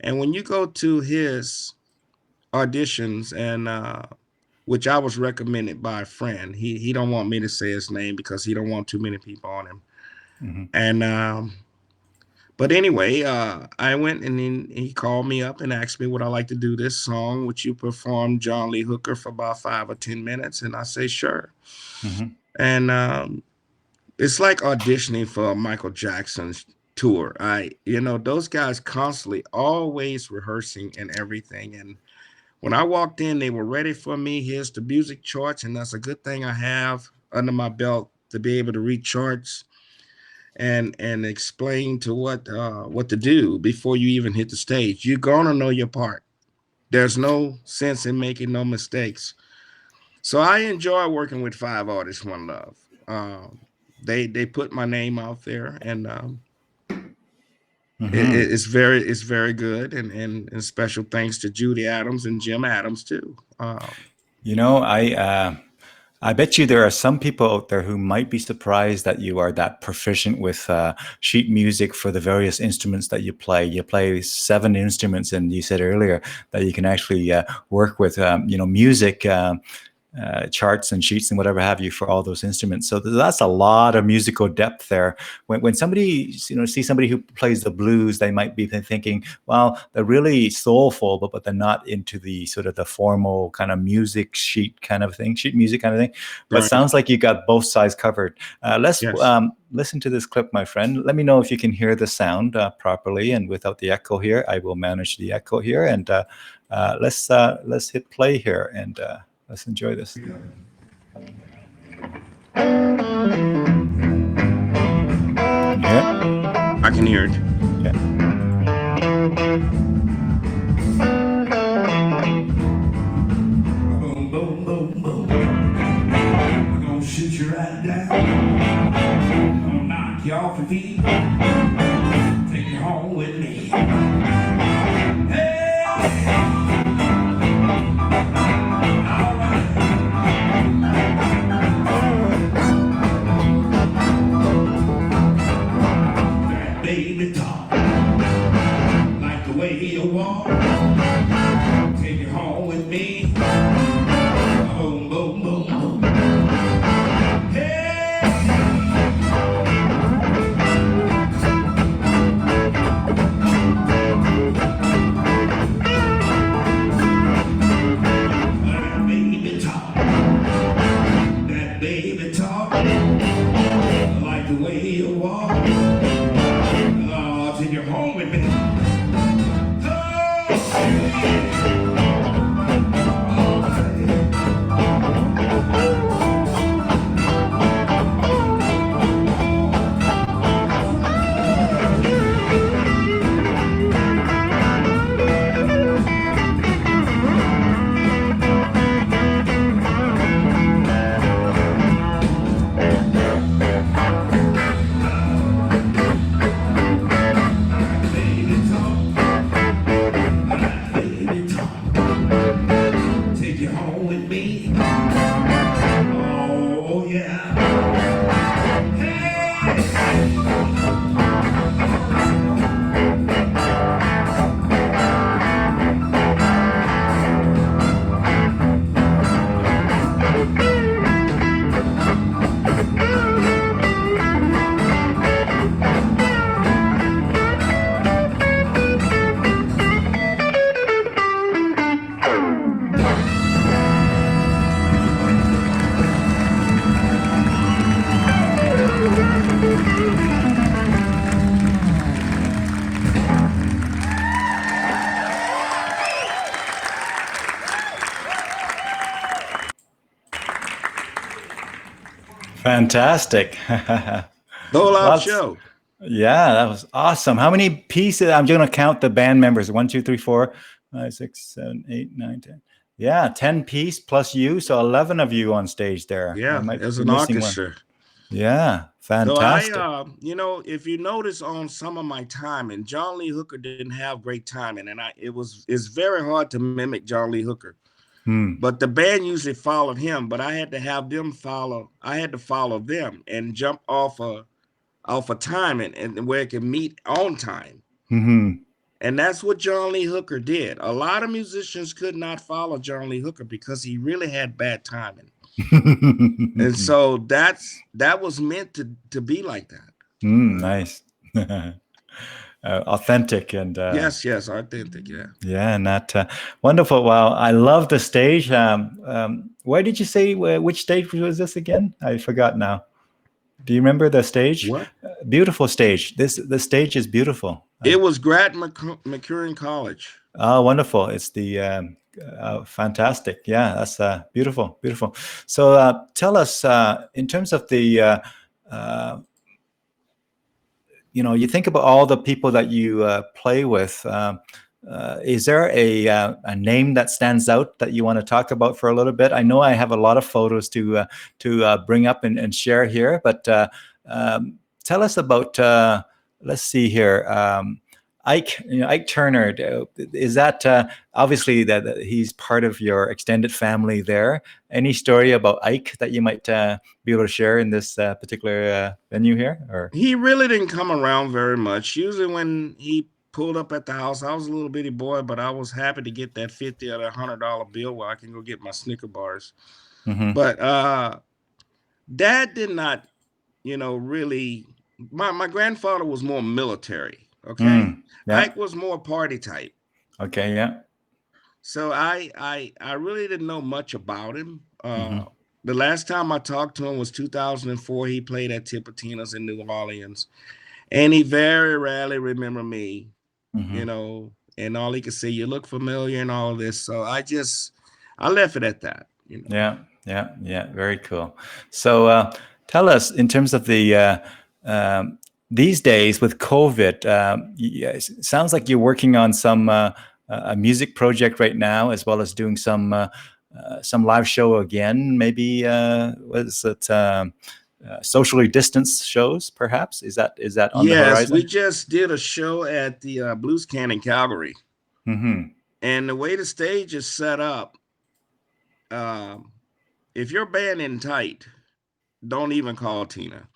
And when you go to his auditions, and which I was recommended by a friend, he don't want me to say his name because he don't want too many people on him. And but anyway, I went, and he called me up and asked me would I like to do this song, which you performed John Lee Hooker for about 5 or 10 minutes, and I say sure. And it's like auditioning for a Michael Jackson's tour. You know, those guys constantly always rehearsing and everything. And when I walked in, they were ready for me. Here's the music charts, and that's a good thing I have under my belt to be able to read charts. and explain to what to do before you even hit the stage. You're gonna know your part. There's no sense in making no mistakes. So I enjoy working with Five Artists One Love. They put my name out there, and it's very good, and special thanks to Judy Adams and Jim Adams too. You know, I bet you there are some people out there who might be surprised that you are that proficient with sheet music for the various instruments that you play. You play 7 instruments, and you said earlier that you can actually work with, music charts and sheets and whatever have you for all those instruments. So that's a lot of musical depth there. When somebody see somebody who plays the blues, they might be thinking, well, they're really soulful, but they're not into the sort of the formal kind of music sheet music kind of thing. But Right. it sounds like you got both sides covered. Let's Yes. listen to this clip, my friend. Let me know if you can hear the sound properly and without the echo here. I will manage the echo here, and let's hit play here, and let's enjoy this. Yeah. I can hear it. Yeah. Boom, boom, boom, boom. We're gonna shoot you right down. Gonna knock you off your feet. Take you home with me. Hey! All right. That baby talk, like the way you walk. Take you home with me. Boom, boom, boom, boom. Hey! That baby talk. That baby talk. Like the way you walk. Oh, take you home with me. Baby talk. Baby talk. Take you home with me. Oh yeah. Hey! Fantastic. Whole out Lots- show. Yeah, that was awesome. How many pieces? I'm going to count the band members. 1, 2, 3, 4, 5, 6, 7, 8, 9, 10. Yeah, 10 piece plus you. So 11 of you on stage there. I Yeah, might as be an missing one. orchestra. Yeah, So fantastic. if you notice on some of my timing, John Lee Hooker didn't have great timing, and it's very hard to mimic John Lee Hooker. But the band usually followed him, but I had to have them follow. I had to follow them and jump off a timing and where it can meet on time. And that's what John Lee Hooker did. A lot of musicians could not follow John Lee Hooker because he really had bad timing. And so that was meant to be like that. Nice. Authentic and Yes, authentic. yeah, not wonderful. Wow, I love the stage. Where did you say which stage was this again? I forgot now. Do you remember the stage? What? Beautiful stage. The stage is beautiful. It was Grant McCurran College. Oh, wonderful! It's the fantastic. Yeah, that's beautiful, beautiful. So tell us in terms of the you think about all the people that you play with. Is there a name that stands out that you want to talk about for a little bit? I know I have a lot of photos to bring up and share here, but tell us about. Let's see here. Ike Turner. Is that obviously that he's part of your extended family there? Any story about Ike that you might be able to share in this particular venue here? Or He really didn't come around very much. Usually when he pulled up at the house, I was a little bitty boy, but I was happy to get that 50 or $100 bill where I can go get my Snicker bars. But Dad did not, really. My grandfather was more military. Okay, yeah. Ike was more party type. Okay, yeah. So I really didn't know much about him. The last time I talked to him was 2004. He played at Tipitina's in New Orleans, and he very rarely remembered me. And all he could say, "You look familiar," and all this. So I left it at that. Yeah. Very cool. So tell us, in terms of the these days with COVID, it sounds like you're working on some a music project right now, as well as doing some live show again. Maybe was it socially distanced shows? Perhaps is that on the horizon? Yes, we just did a show at the Blues Can in Calgary, and the way the stage is set up, if your band in tight, don't even call Tina.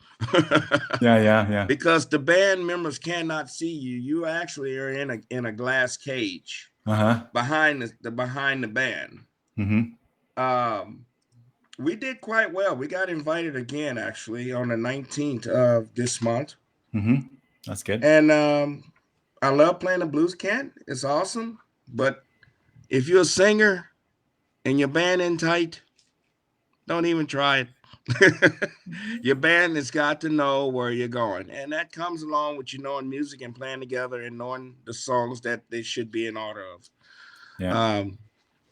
Yeah. Because the band members cannot see you. You actually are in a glass cage behind the band. We did quite well. We got invited again, actually, on the 19th of this month. That's good. And I love playing the blues can. It's awesome. But if you're a singer and your band in tight, don't even try it. Your band has got to know where you're going, and that comes along with knowing music and playing together and knowing the songs that they should be in order of.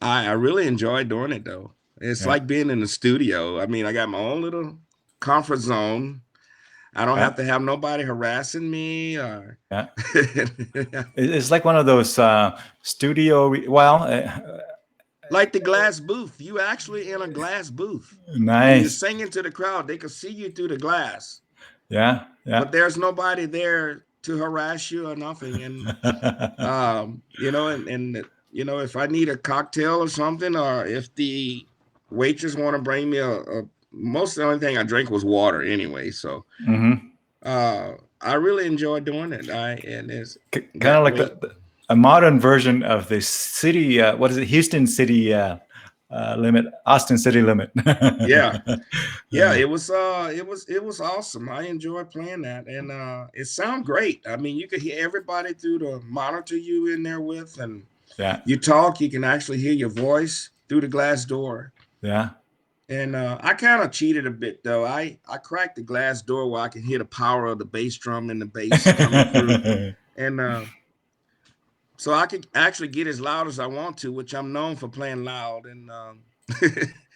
I really enjoy doing it, though. It's like being in the studio. I mean, I got my own little comfort zone. I don't have to have nobody harassing me. It's like one of those studio. Like the glass booth. You actually in a glass booth. Nice. When you're singing to the crowd, they can see you through the glass. Yeah. But there's nobody there to harass you or nothing. And if I need a cocktail or something, or if the waitress want to bring me most of the only thing I drank was water anyway. So I really enjoy doing it. And it's kind of like a modern version of the city. What is it? Houston city limit, Austin city limit. Yeah. It was awesome. I enjoyed playing that, and it sounded great. I mean, you could hear everybody through the monitor you in there with, and you talk. You can actually hear your voice through the glass door. Yeah. And I kind of cheated a bit, though. I cracked the glass door where I can hear the power of the bass drum and the bass coming through, and so I could actually get as loud as I want to, which I'm known for playing loud. And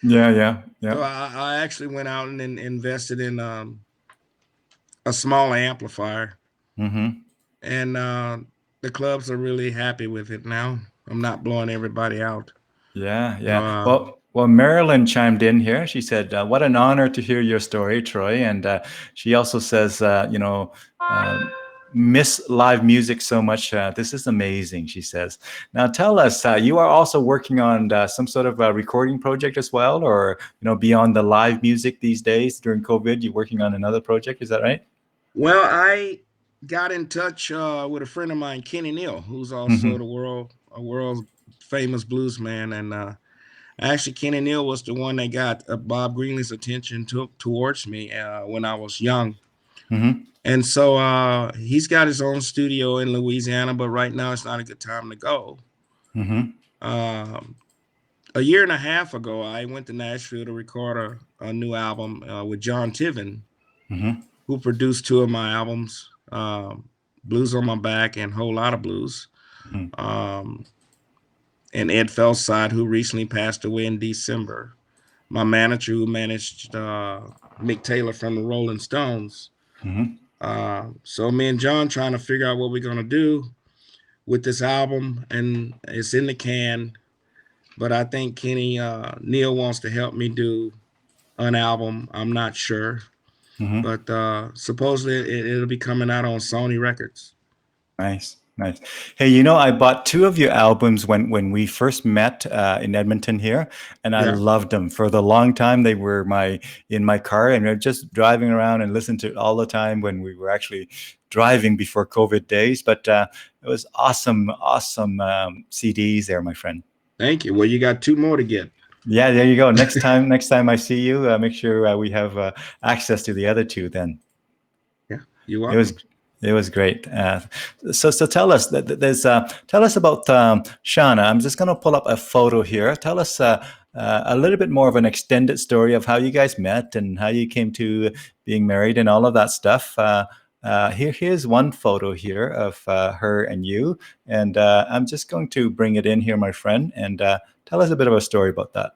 yeah. So I actually went out and invested in a small amplifier, and the clubs are really happy with it now. I'm not blowing everybody out. Yeah. Well, Marilyn chimed in here. She said, "What an honor to hear your story, Troy." And she also says, miss live music so much. This is amazing, she says. Now tell us, you are also working on some sort of a recording project as well, or beyond the live music these days during COVID, you're working on another project, is that right? Well, I got in touch with a friend of mine, Kenny Neal, who's also a world famous blues man. And actually, Kenny Neal was the one that got Bob Greenlee's attention towards me when I was young. And so he's got his own studio in Louisiana, but right now it's not a good time to go. A year and a half ago, I went to Nashville to record a new album with John Tiven, who produced 2 of my albums, Blues on My Back and Whole Lot of Blues. And Ed Felside, who recently passed away in December. My manager, who managed Mick Taylor from the Rolling Stones. So me and John trying to figure out what we're gonna do with this album, and it's in the can. But I think Kenny Neal wants to help me do an album. I'm not sure, but supposedly it'll be coming out on Sony Records. Nice, nice. Hey, I bought two of your albums when we first met in Edmonton here, and I Yeah. loved them. For the long time, they were in my car, and we were just driving around and listened to it all the time when we were actually driving before COVID days. But it was awesome, awesome CDs there, my friend. Thank you. Well, you got two more to get. Yeah, there you go. Next time I see you, make sure we have access to the other two. Then Yeah, you are. it was great. So tell us tell us about Shauna. I'm just going to pull up a photo here. Tell us a little bit more of an extended story of how you guys met and how you came to being married and all of that stuff. Here's one photo here of her and you, and I'm just going to bring it in here, my friend, and tell us a bit of a story about that.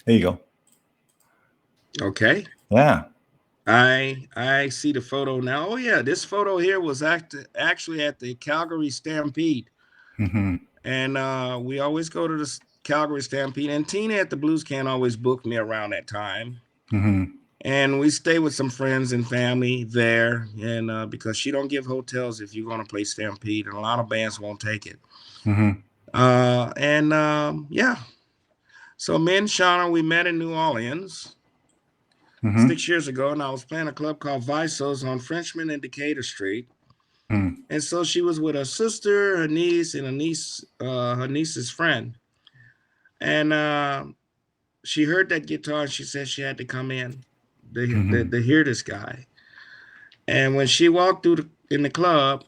There you go. Okay. Yeah. I see the photo now. Oh yeah, this photo here was actually at the Calgary Stampede, and we always go to the Calgary Stampede. And Tina at the Blues Can always book me around that time, and we stay with some friends and family there. And because she don't give hotels if you're going to play Stampede, and a lot of bands won't take it. Yeah, so me and Shauna, we met in New Orleans. 6 years ago, and I was playing a club called Visos on Frenchman and Decatur Street. And so she was with her sister, her niece, and her niece's friend. And she heard that guitar, and she said she had to come in to hear this guy. And when she walked through in the club,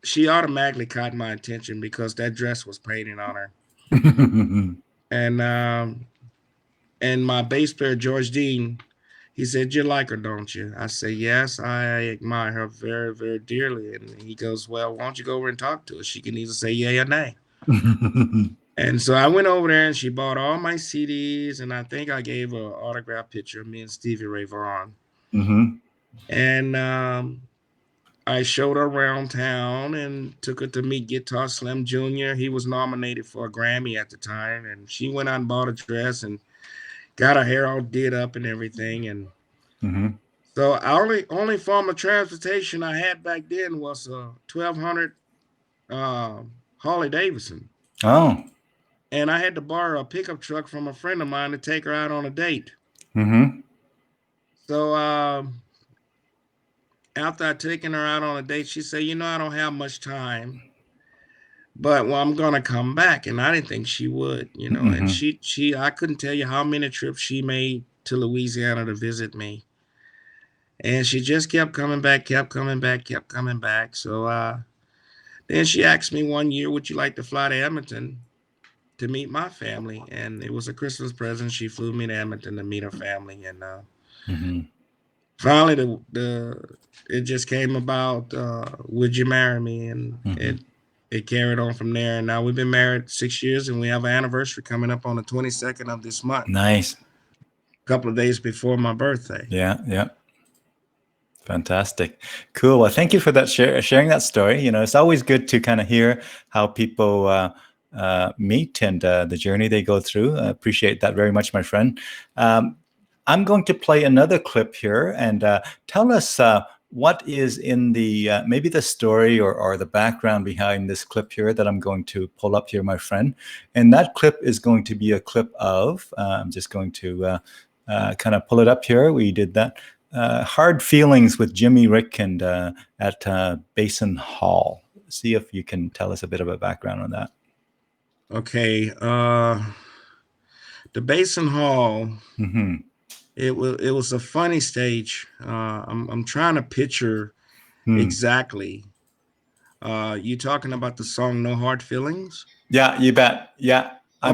she automatically caught my attention because that dress was painted on her. And my bass player, George Dean, he said, "You like her, don't you?" I said, "Yes, I admire her very, very dearly." And he goes, "Well, why don't you go over and talk to her? She can either say yay or nay." And so I went over there, and she bought all my CDs, and I think I gave her an autographed picture of me and Stevie Ray Vaughan. And I showed her around town and took her to meet Guitar Slim Jr. He was nominated for a Grammy at the time, and she went out and bought a dress and got her hair all did up and everything. And so only form of transportation I had back then was a 1200 Harley Davidson. Oh. And I had to borrow a pickup truck from a friend of mine to take her out on a date. So after I'd taken her out on a date, she said, "I don't have much time, but I'm gonna come back." And I didn't think she would, and I couldn't tell you how many trips she made to Louisiana to visit me. And she just kept coming back, kept coming back, kept coming back. So then she asked me one year, "Would you like to fly to Edmonton to meet my family?" And it was a Christmas present. She flew me to Edmonton to meet her family. And finally, it just came about, "Would you marry me?" And it carried on from there. And now we've been married 6 years, and we have an anniversary coming up on the 22nd of this month. Nice. A couple of days before my birthday. Yeah. Fantastic. Cool. Well, thank you for that sharing that story. It's always good to kind of hear how people meet and the journey they go through. I appreciate that very much, my friend. I'm going to play another clip here and tell us what is in the maybe the story or the background behind this clip here that I'm going to pull up here, my friend. And that clip is going to be a clip of, I'm just going to kind of pull it up here. We did that. Hard Feelings with Jimmy Rick and at Basin Hall. See if you can tell us a bit of a background on that. Okay. The Basin Hall. It was a funny stage. I'm trying to picture exactly. You talking about the song "No Hard Feelings"? Yeah, you bet. Yeah, I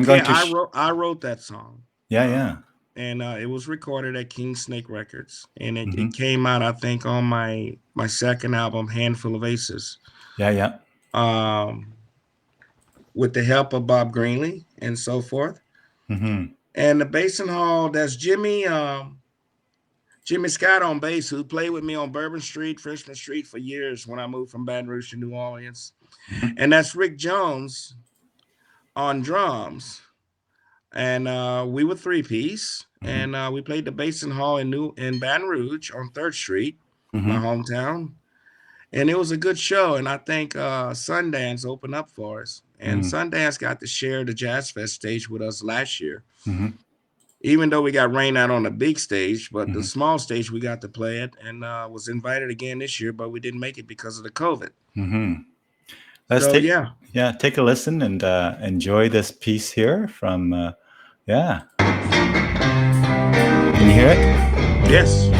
wrote that song. Yeah. And it was recorded at King Snake Records, and it came out, I think, on my second album, Handful of Aces. Yeah. With the help of Bob Greenlee and so forth. And the Basin Hall, that's Jimmy. Jimmy Scott on bass, who played with me on Bourbon Street, Frenchman Street for years when I moved from Baton Rouge to New Orleans. And that's Rick Jones on drums. And we were three-piece. And we played the Basin Hall in Baton Rouge on 3rd Street, my hometown. And it was a good show. And I think Sundance opened up for us. And Sundance got to share the Jazz Fest stage with us last year. Even though we got rained out on the big stage, but the small stage we got to play it, and was invited again this year, but we didn't make it because of the COVID. Let's So, take a listen and enjoy this piece here from Can you hear it? Yes.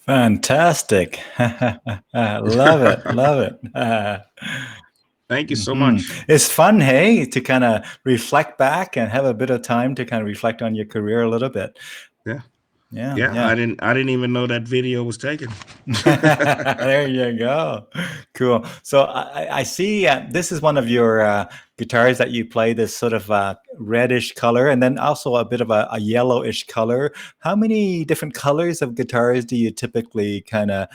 Fantastic. Love it. Love it. Thank you so much. It's fun, hey, to kind of reflect back and have a bit of time to kind of reflect on your career a little bit. Yeah. Yeah. Yeah. I didn't even know that video was taken. There you go. Cool. So I see this is one of your guitars that you play, this sort of reddish color, and then also a bit of a yellowish color. How many different colors of guitars do you typically kind of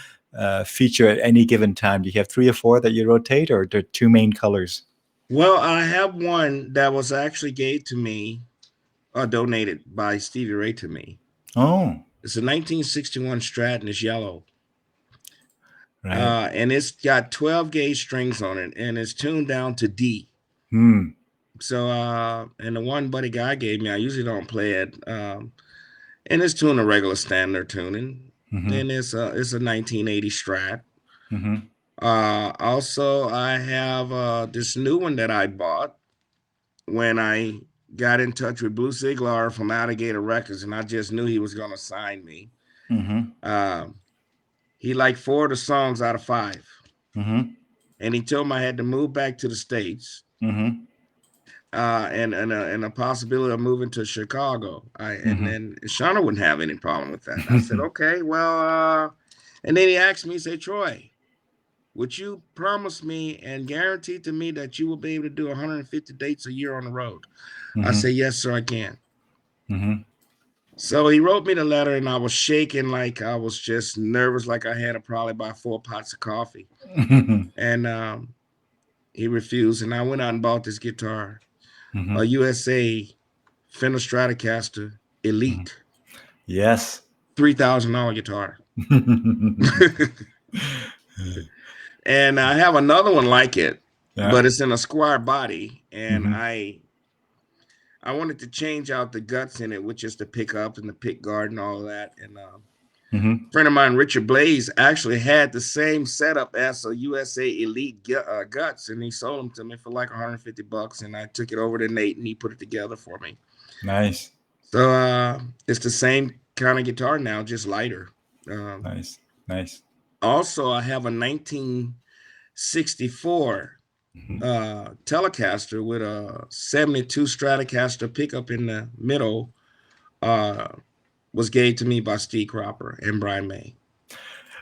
feature at any given time? Do you have 3 or 4 that you rotate, or the 2 main colors? Well, I have one that was actually gave to me or donated by Stevie Ray to me. Oh, It's a 1961 Strat and it's yellow. right. And it's got 12 gauge strings on it and it's tuned down to D. So, and the one buddy guy gave me, I usually don't play it. And it's tuned a regular standard tuning. Then it's a 1980 Strat. Also, I have this new one that I bought when I got in touch with Blue Siglar from Alligator Records, and I just knew he was going to sign me. He liked 4 of the songs out of 5. And he told me I had to move back to the States. And a possibility of moving to Chicago. And then Shauna wouldn't have any problem with that. I said, okay, well, and then he asked me, he said, Troy, would you promise me and guarantee to me that you will be able to do 150 dates a year on the road? I said, yes, sir, I can. So he wrote me the letter and I was shaking like I was just nervous, like I had probably about 4 pots of coffee. And he refused. And I went out and bought this guitar, a USA Fender Stratocaster Elite. Yes. $3,000 guitar. And I have another one like it, but it's in a square body. And I wanted to change out the guts in it, which is the pickup and the pick guard and all of that. And a friend of mine, Richard Blaze, actually had the same setup as a USA Elite guts, and he sold them to me for like $150. And I took it over to Nate, and he put it together for me. Nice. So it's the same kind of guitar now, just lighter. Nice. Also, I have a 1964 Telecaster with a 72 Stratocaster pickup in the middle. Was gave to me by Steve Cropper and Brian May.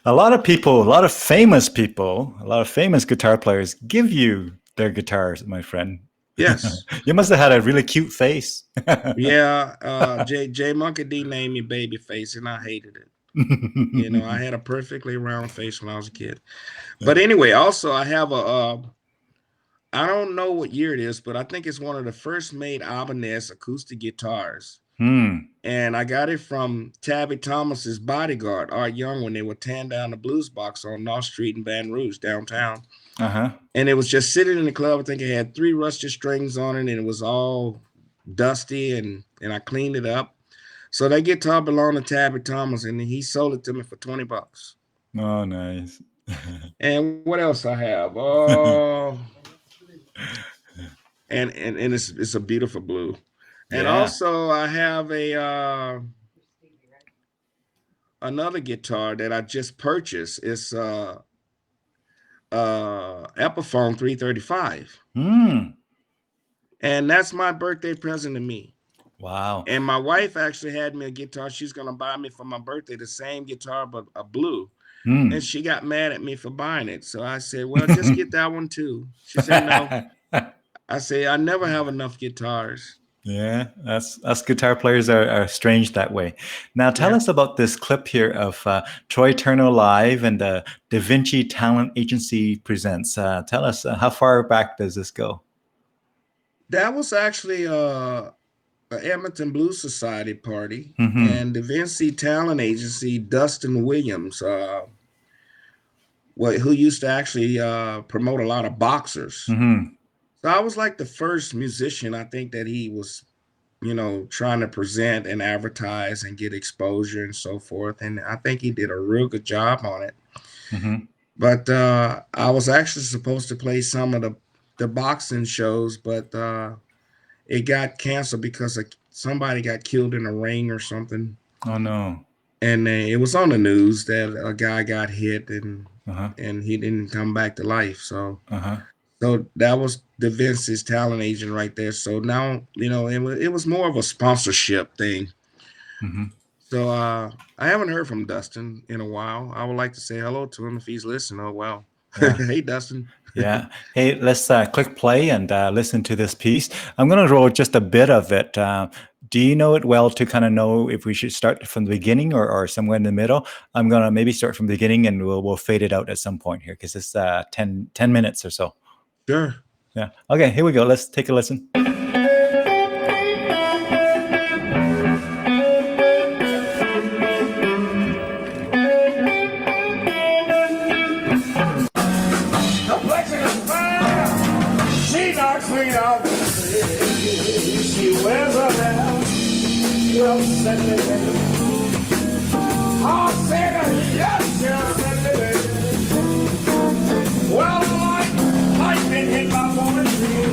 A lot of people, a lot of famous guitar players give you their guitars, my friend. Yes. You must have had a really cute face. Yeah. Jay Monkey D named me Babyface, and I hated it. You know, I had a perfectly round face when I was a kid. But anyway, also I have I don't know what year it is, but I think it's one of the first made Ibanez acoustic guitars. And I got it from Tabby Thomas's bodyguard, Art Young, when they were tearing down the Blues Box on North Street in Baton Rouge, downtown. And it was just sitting in the club. I think it had 3 rusted strings on it, and it was all dusty, and I cleaned it up. So that guitar belonged to Tabby Thomas, and he sold it to me for $20. Oh, nice. And what else I have? Oh, and it's a beautiful blue. And also I have a another guitar that I just purchased. It's Epiphone 335. And that's my birthday present to me. Wow. And my wife actually had me a guitar. She's going to buy me for my birthday the same guitar, but a blue. And she got mad at me for buying it. So I said, well, just get that one too. She said, no. I say, I never have enough guitars. Yeah, us guitar players are strange that way. Now, tell us about this clip here of Troy Turner Live and the Da Vinci Talent Agency Presents. Tell us, how far back does this go? That was actually an Edmonton Blues Society party. And Da Vinci Talent Agency, Dustin Williams, who used to actually promote a lot of boxers. So I was like the first musician, I think, that he was, you know, trying to present and advertise and get exposure and so forth. And I think he did a real good job on it. But I was actually supposed to play some of the boxing shows, but it got canceled because somebody got killed in a ring or something. Oh, no. and it was on the news that a guy got hit Uh-huh. and he didn't come back to life. Uh-huh. So that was the Vince's talent agent right there. So now, it was more of a sponsorship thing. Mm-hmm. So I haven't heard from Dustin in a while. I would like to say hello to him if he's listening. Oh wow. Yeah. Hey Dustin. Yeah. Hey, let's click play and listen to this piece. I'm going to roll just a bit of it. Do you know it well to kind of know if we should start from the beginning or somewhere in the middle? I'm going to maybe start from the beginning and we'll fade it out at some point here because it's 10 minutes or so. Sure. Yeah. Okay, here we go. Let's take a listen. She wears her hair well set. I'll say that yes, well, like been hit by poetry.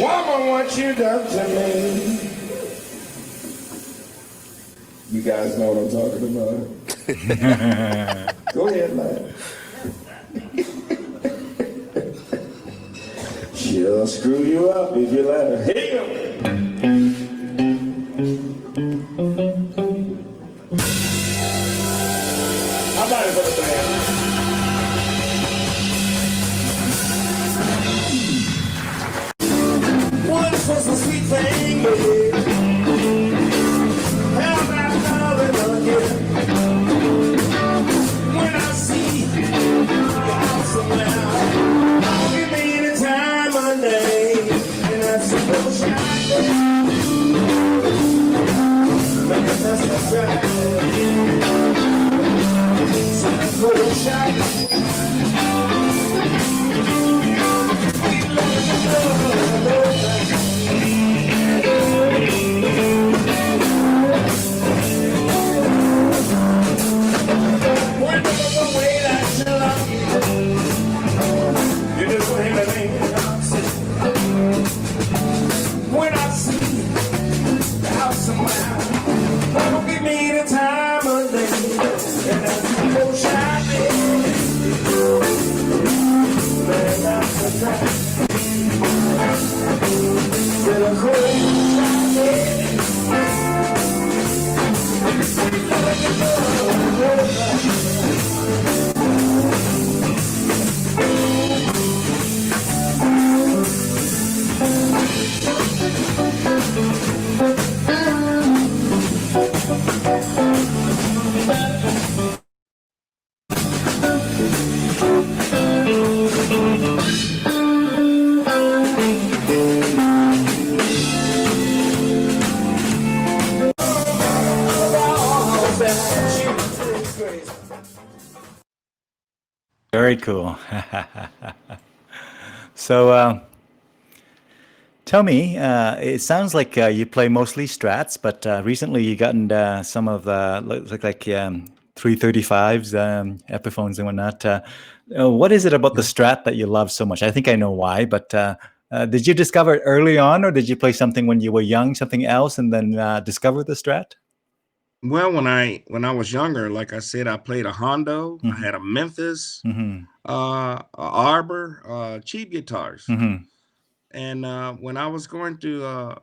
Woman, what you done to me? You guys know what I'm talking about. Go ahead, man. She'll screw you up if you let her. Hit him. I'm not even gonna say once was a sweet thing, baby. Hell, that loving again. When I see you out somewhere, I'll give me the time of day, and that's a little shine. That's the track. So little shine. When I see the house somewhere, don't give me the time of day, and that's the little shining. Man, that's the track. Little cool shining. Very cool. So tell me, it sounds like you play mostly Strats, but recently you got into some of the look like 335s, Epiphones and whatnot. What is it about the Strat that you love so much? I think I know why, but did you discover it early on, or did you play something when you were young, something else, and then discover the Strat? Well, when I was younger, like I said, I played a Hondo. I had a Memphis, Mm-hmm. a Arbor, cheap guitars. Mm-hmm. And when I was going to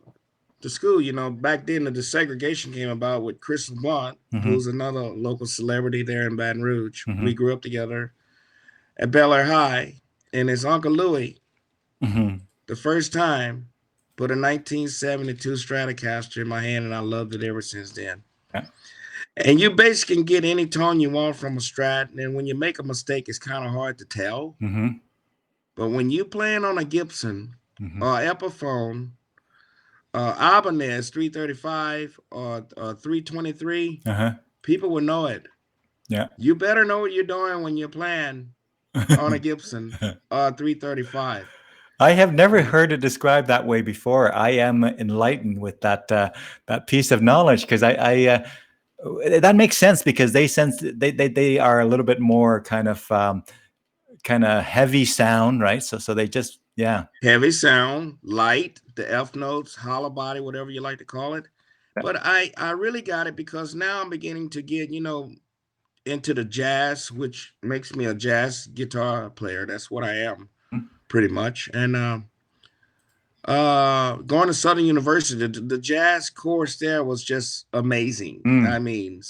school, back then the desegregation came about with Chris LeBlanc, Mm-hmm. who's another local celebrity there in Baton Rouge. Mm-hmm. We grew up together at Bel Air High, and his Uncle Louie, Mm-hmm. the first time, put a 1972 Stratocaster in my hand, and I loved it ever since then. Yeah. And you basically can get any tone you want from a Strat, and when you make a mistake, it's kind of hard to tell. Mm-hmm. But when you playing on a Gibson, Mm-hmm. or Epiphone, Ibanez 335 or 323, Uh-huh. people will know it. Yeah. You better know what you're doing when you're playing on a Gibson 335. I have never heard it described that way before. I am enlightened with that piece of knowledge because I that makes sense because they are a little bit more kind of heavy sound, right? So they just Heavy sound, light, the F notes, hollow body, whatever you like to call it. But I really got it because now I'm beginning to get, into the jazz, which makes me a jazz guitar player. That's what I am pretty much. And going to Southern University, the jazz course there was just amazing. Mm. I mean,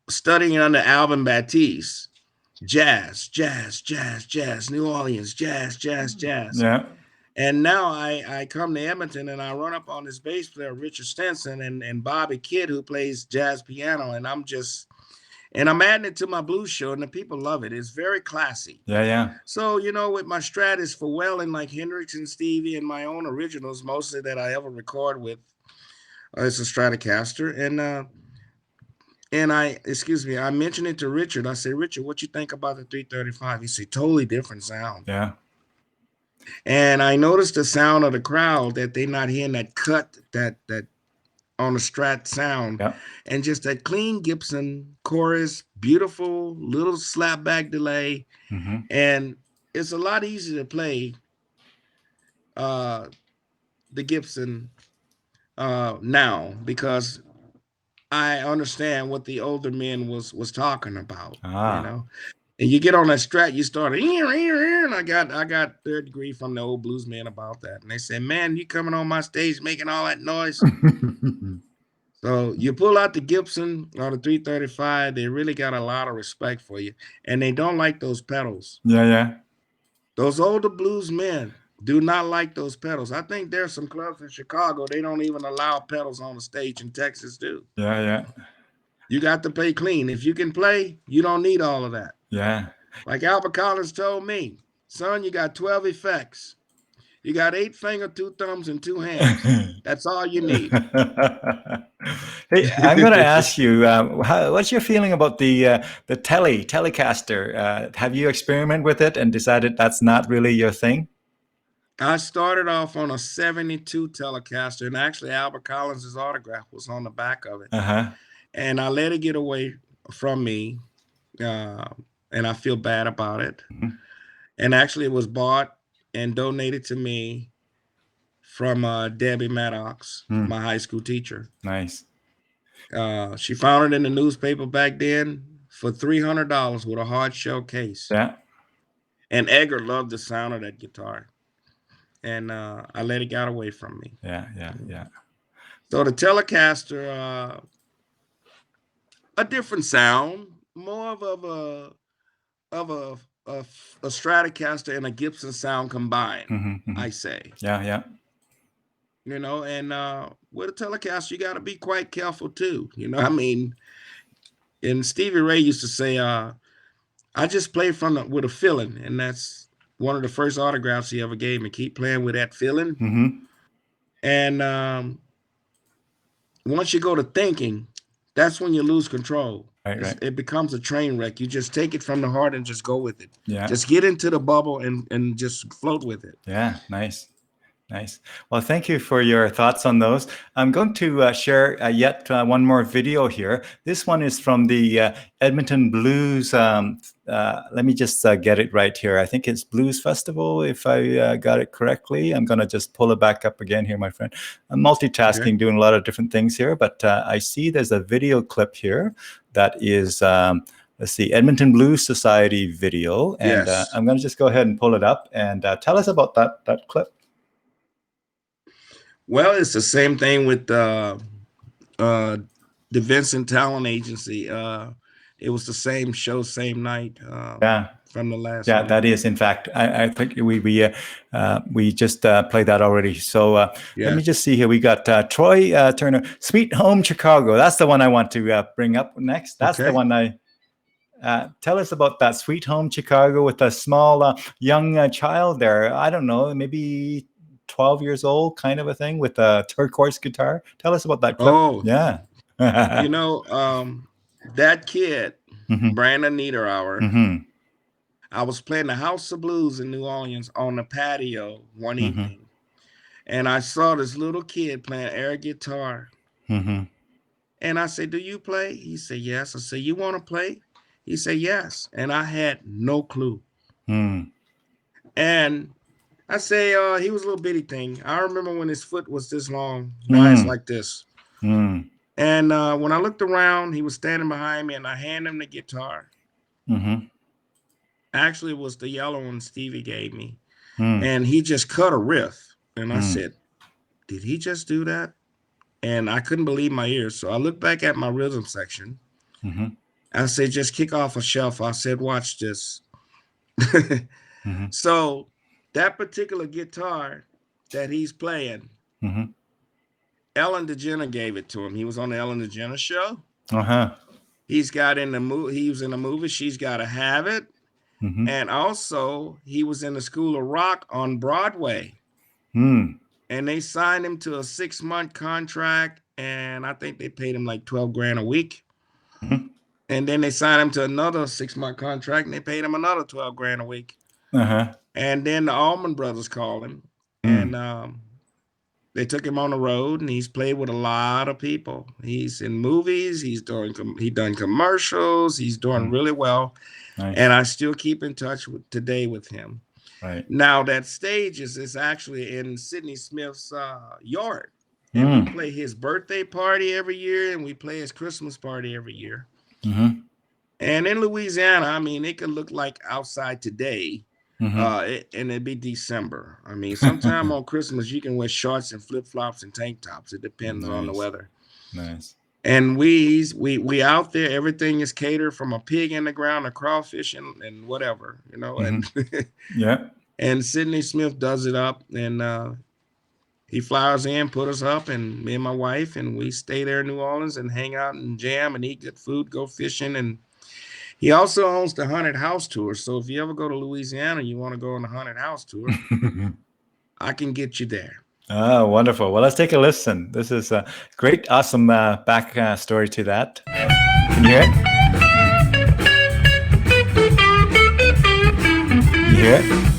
studying under Alvin Batiste, jazz, New Orleans, jazz. Yeah. And now I come to Edmonton and I run up on this bass player, Richard Stenson, and Bobby Kidd, who plays jazz piano. And I'm adding it to my blues show, and the people love it. It's very classy. Yeah. Yeah. So, with my Stratus for Welling, like Hendrix and Stevie, and my own originals, mostly that I ever record with, it's a Stratocaster. And I mentioned it to Richard. I said, Richard, what you think about the 335? He said, totally different sound. Yeah. And I noticed the sound of the crowd that they're not hearing that cut, that on the Strat sound, Yeah. and just that clean Gibson chorus, beautiful little slapback delay. Mm-hmm. And it's a lot easier to play the Gibson now because I understand what the older men was talking about, And you get on that Strat, you start, and I got third degree from the old blues men about that. And they said, man, you coming on my stage making all that noise. So you pull out the Gibson or the 335, they really got a lot of respect for you. And they don't like those pedals. Yeah. Yeah. Those older blues men do not like those pedals. I think there's some clubs in Chicago, they don't even allow pedals on the stage. In Texas too. Yeah. Yeah. You got to play clean. If you can play, you don't need all of that. Yeah. Like Albert Collins told me, son, you got 12 effects. You got 8 fingers, 2 thumbs, and 2 hands. That's all you need. Hey, I'm going to ask you, what's your feeling about the Telecaster? Have you experimented with it and decided that's not really your thing? I started off on a 72 Telecaster, and actually Albert Collins' autograph was on the back of it. Uh-huh. And I let it get away from me, and I feel bad about it. Mm-hmm. And actually it was bought and donated to me from Debbie Maddox, my high school teacher. Nice. She found it in the newspaper back then for $300 with a hard shell case. Yeah. And Edgar loved the sound of that guitar. And I let it get away from me. Yeah. So the Telecaster, a different sound, more of a Stratocaster and a Gibson sound combined, I say. Yeah. And with a Telecaster, you got to be quite careful too. I mean, and Stevie Ray used to say, I just play with a feeling, and that's one of the first autographs he ever gave me. Keep playing with that feeling. Mm-hmm. And once you go to thinking, that's when you lose control. Right. It becomes a train wreck. You just take it from the heart and just go with it. Yeah. Just get into the bubble and just float with it. Yeah, nice. Well, thank you for your thoughts on those. I'm going to share yet one more video here. This one is from the Edmonton Blues. Let me just get it right here. I think it's Blues Festival, if I got it correctly. I'm going to just pull it back up again here, my friend. I'm multitasking, doing a lot of different things here, but I see there's a video clip here that is, let's see, Edmonton Blues Society video. And Yes. I'm going to just go ahead and pull it up and tell us about that clip. Well, it's the same thing with the Vincent Talent Agency. It was the same show, same night. From the last. Yeah, night. that is, in fact, I think we just played that already. So let me just see here. We got Troy Turner, Sweet Home Chicago. That's the one I want to bring up next. That's the one I. Tell us about that Sweet Home Chicago with a small young child there. I don't know, maybe 12 years old, kind of a thing, with a turquoise guitar. Tell us about that clip. Oh, yeah. That kid, Brandon Niederauer, I was playing the House of Blues in New Orleans on the patio one evening, and I saw this little kid playing air guitar. And I said, do you play? He said, yes. I said, you want to play? He said, yes. And I had no clue. And I say, he was a little bitty thing. I remember when his foot was this long, now it's like this. Mm. And when I looked around, he was standing behind me, and I handed him the guitar. Mm-hmm. Actually, it was the yellow one Stevie gave me. Mm. And he just cut a riff. And I Mm. said, did he just do that? And I couldn't believe my ears. So I looked back at my rhythm section. Mm-hmm. I said, just kick off a shelf. I said, watch this. Mm-hmm. So that particular guitar that he's playing, Mm-hmm. Ellen DeGeneres gave it to him. He was on the Ellen DeGeneres show. Uh-huh. He's got in the movie. He was in the movie She's Gotta Have It. Mm-hmm. And also he was in the School of Rock on Broadway. Mm. And they signed him to a 6-month contract. And I think they paid him like $12,000 a week. Mm-hmm. And then they signed him to another 6-month contract, and they paid him another $12,000 a week. Uh-huh. And then the Allman Brothers called him, and they took him on the road, and he's played with a lot of people. He's in movies. He done commercials. He's doing really well. Nice. And I still keep in touch today with him. Right. Now that stage is actually in Sidney Smith's yard. And we play his birthday party every year, and we play his Christmas party every year. Mm-hmm. And in Louisiana, I mean, it could look like outside today, Mm-hmm. and it'd be December. I mean, sometime on Christmas, you can wear shorts and flip-flops and tank tops. It depends on the Nice. weather. Nice. And we out there, everything is catered from a pig in the ground, a crawfish, and whatever, you know. Mm-hmm. And Yeah. and Sidney Smith does it up, and he flies in, put us up, and me and my wife, and we stay there in New Orleans and hang out and jam and eat good food, go fishing. And he also owns the Haunted House Tour. So if you ever go to Louisiana, you want to go on the Haunted House Tour, I can get you there. Oh, wonderful. Well, let's take a listen. This is a great, awesome back story to that. Can you hear it? Can you hear it?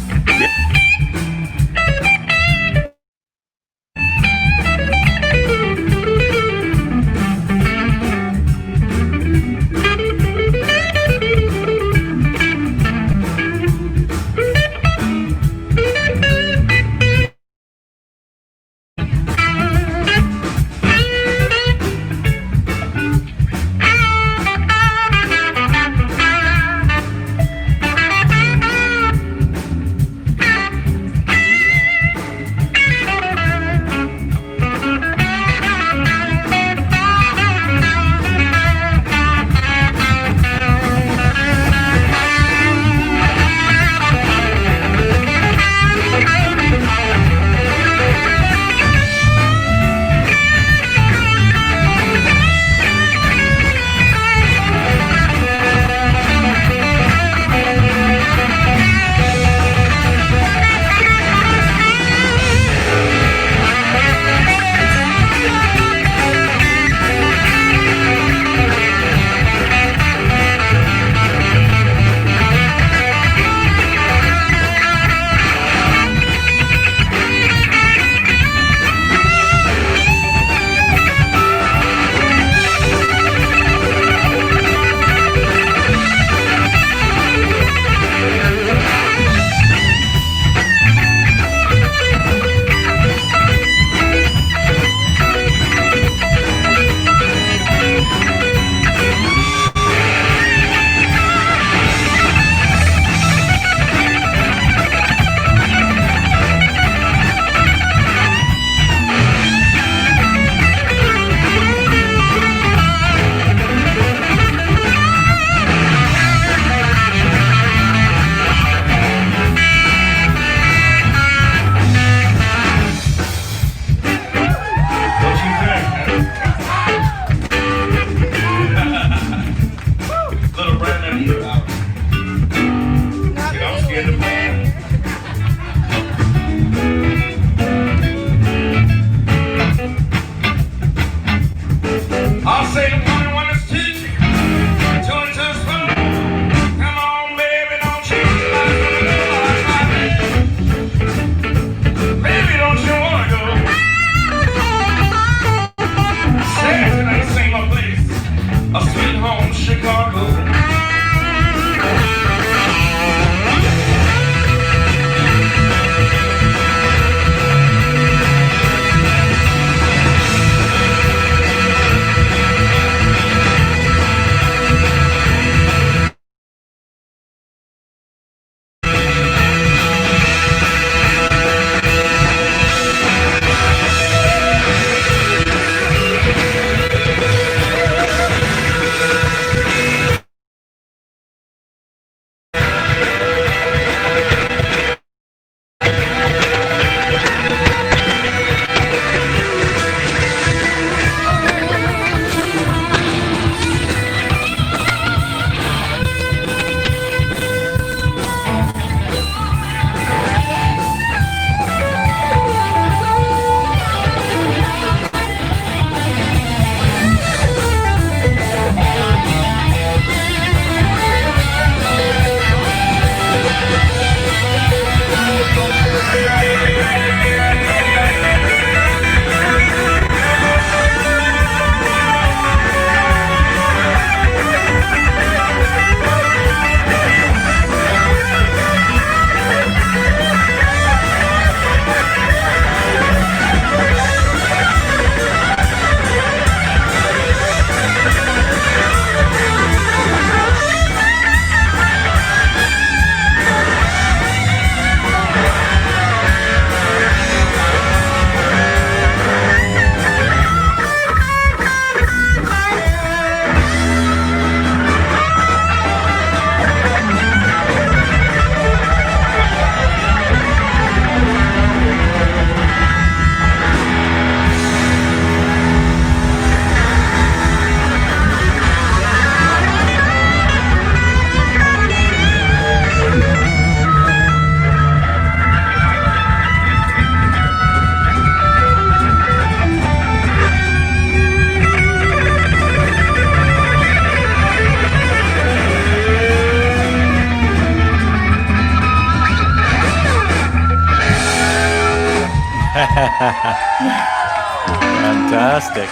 Fantastic.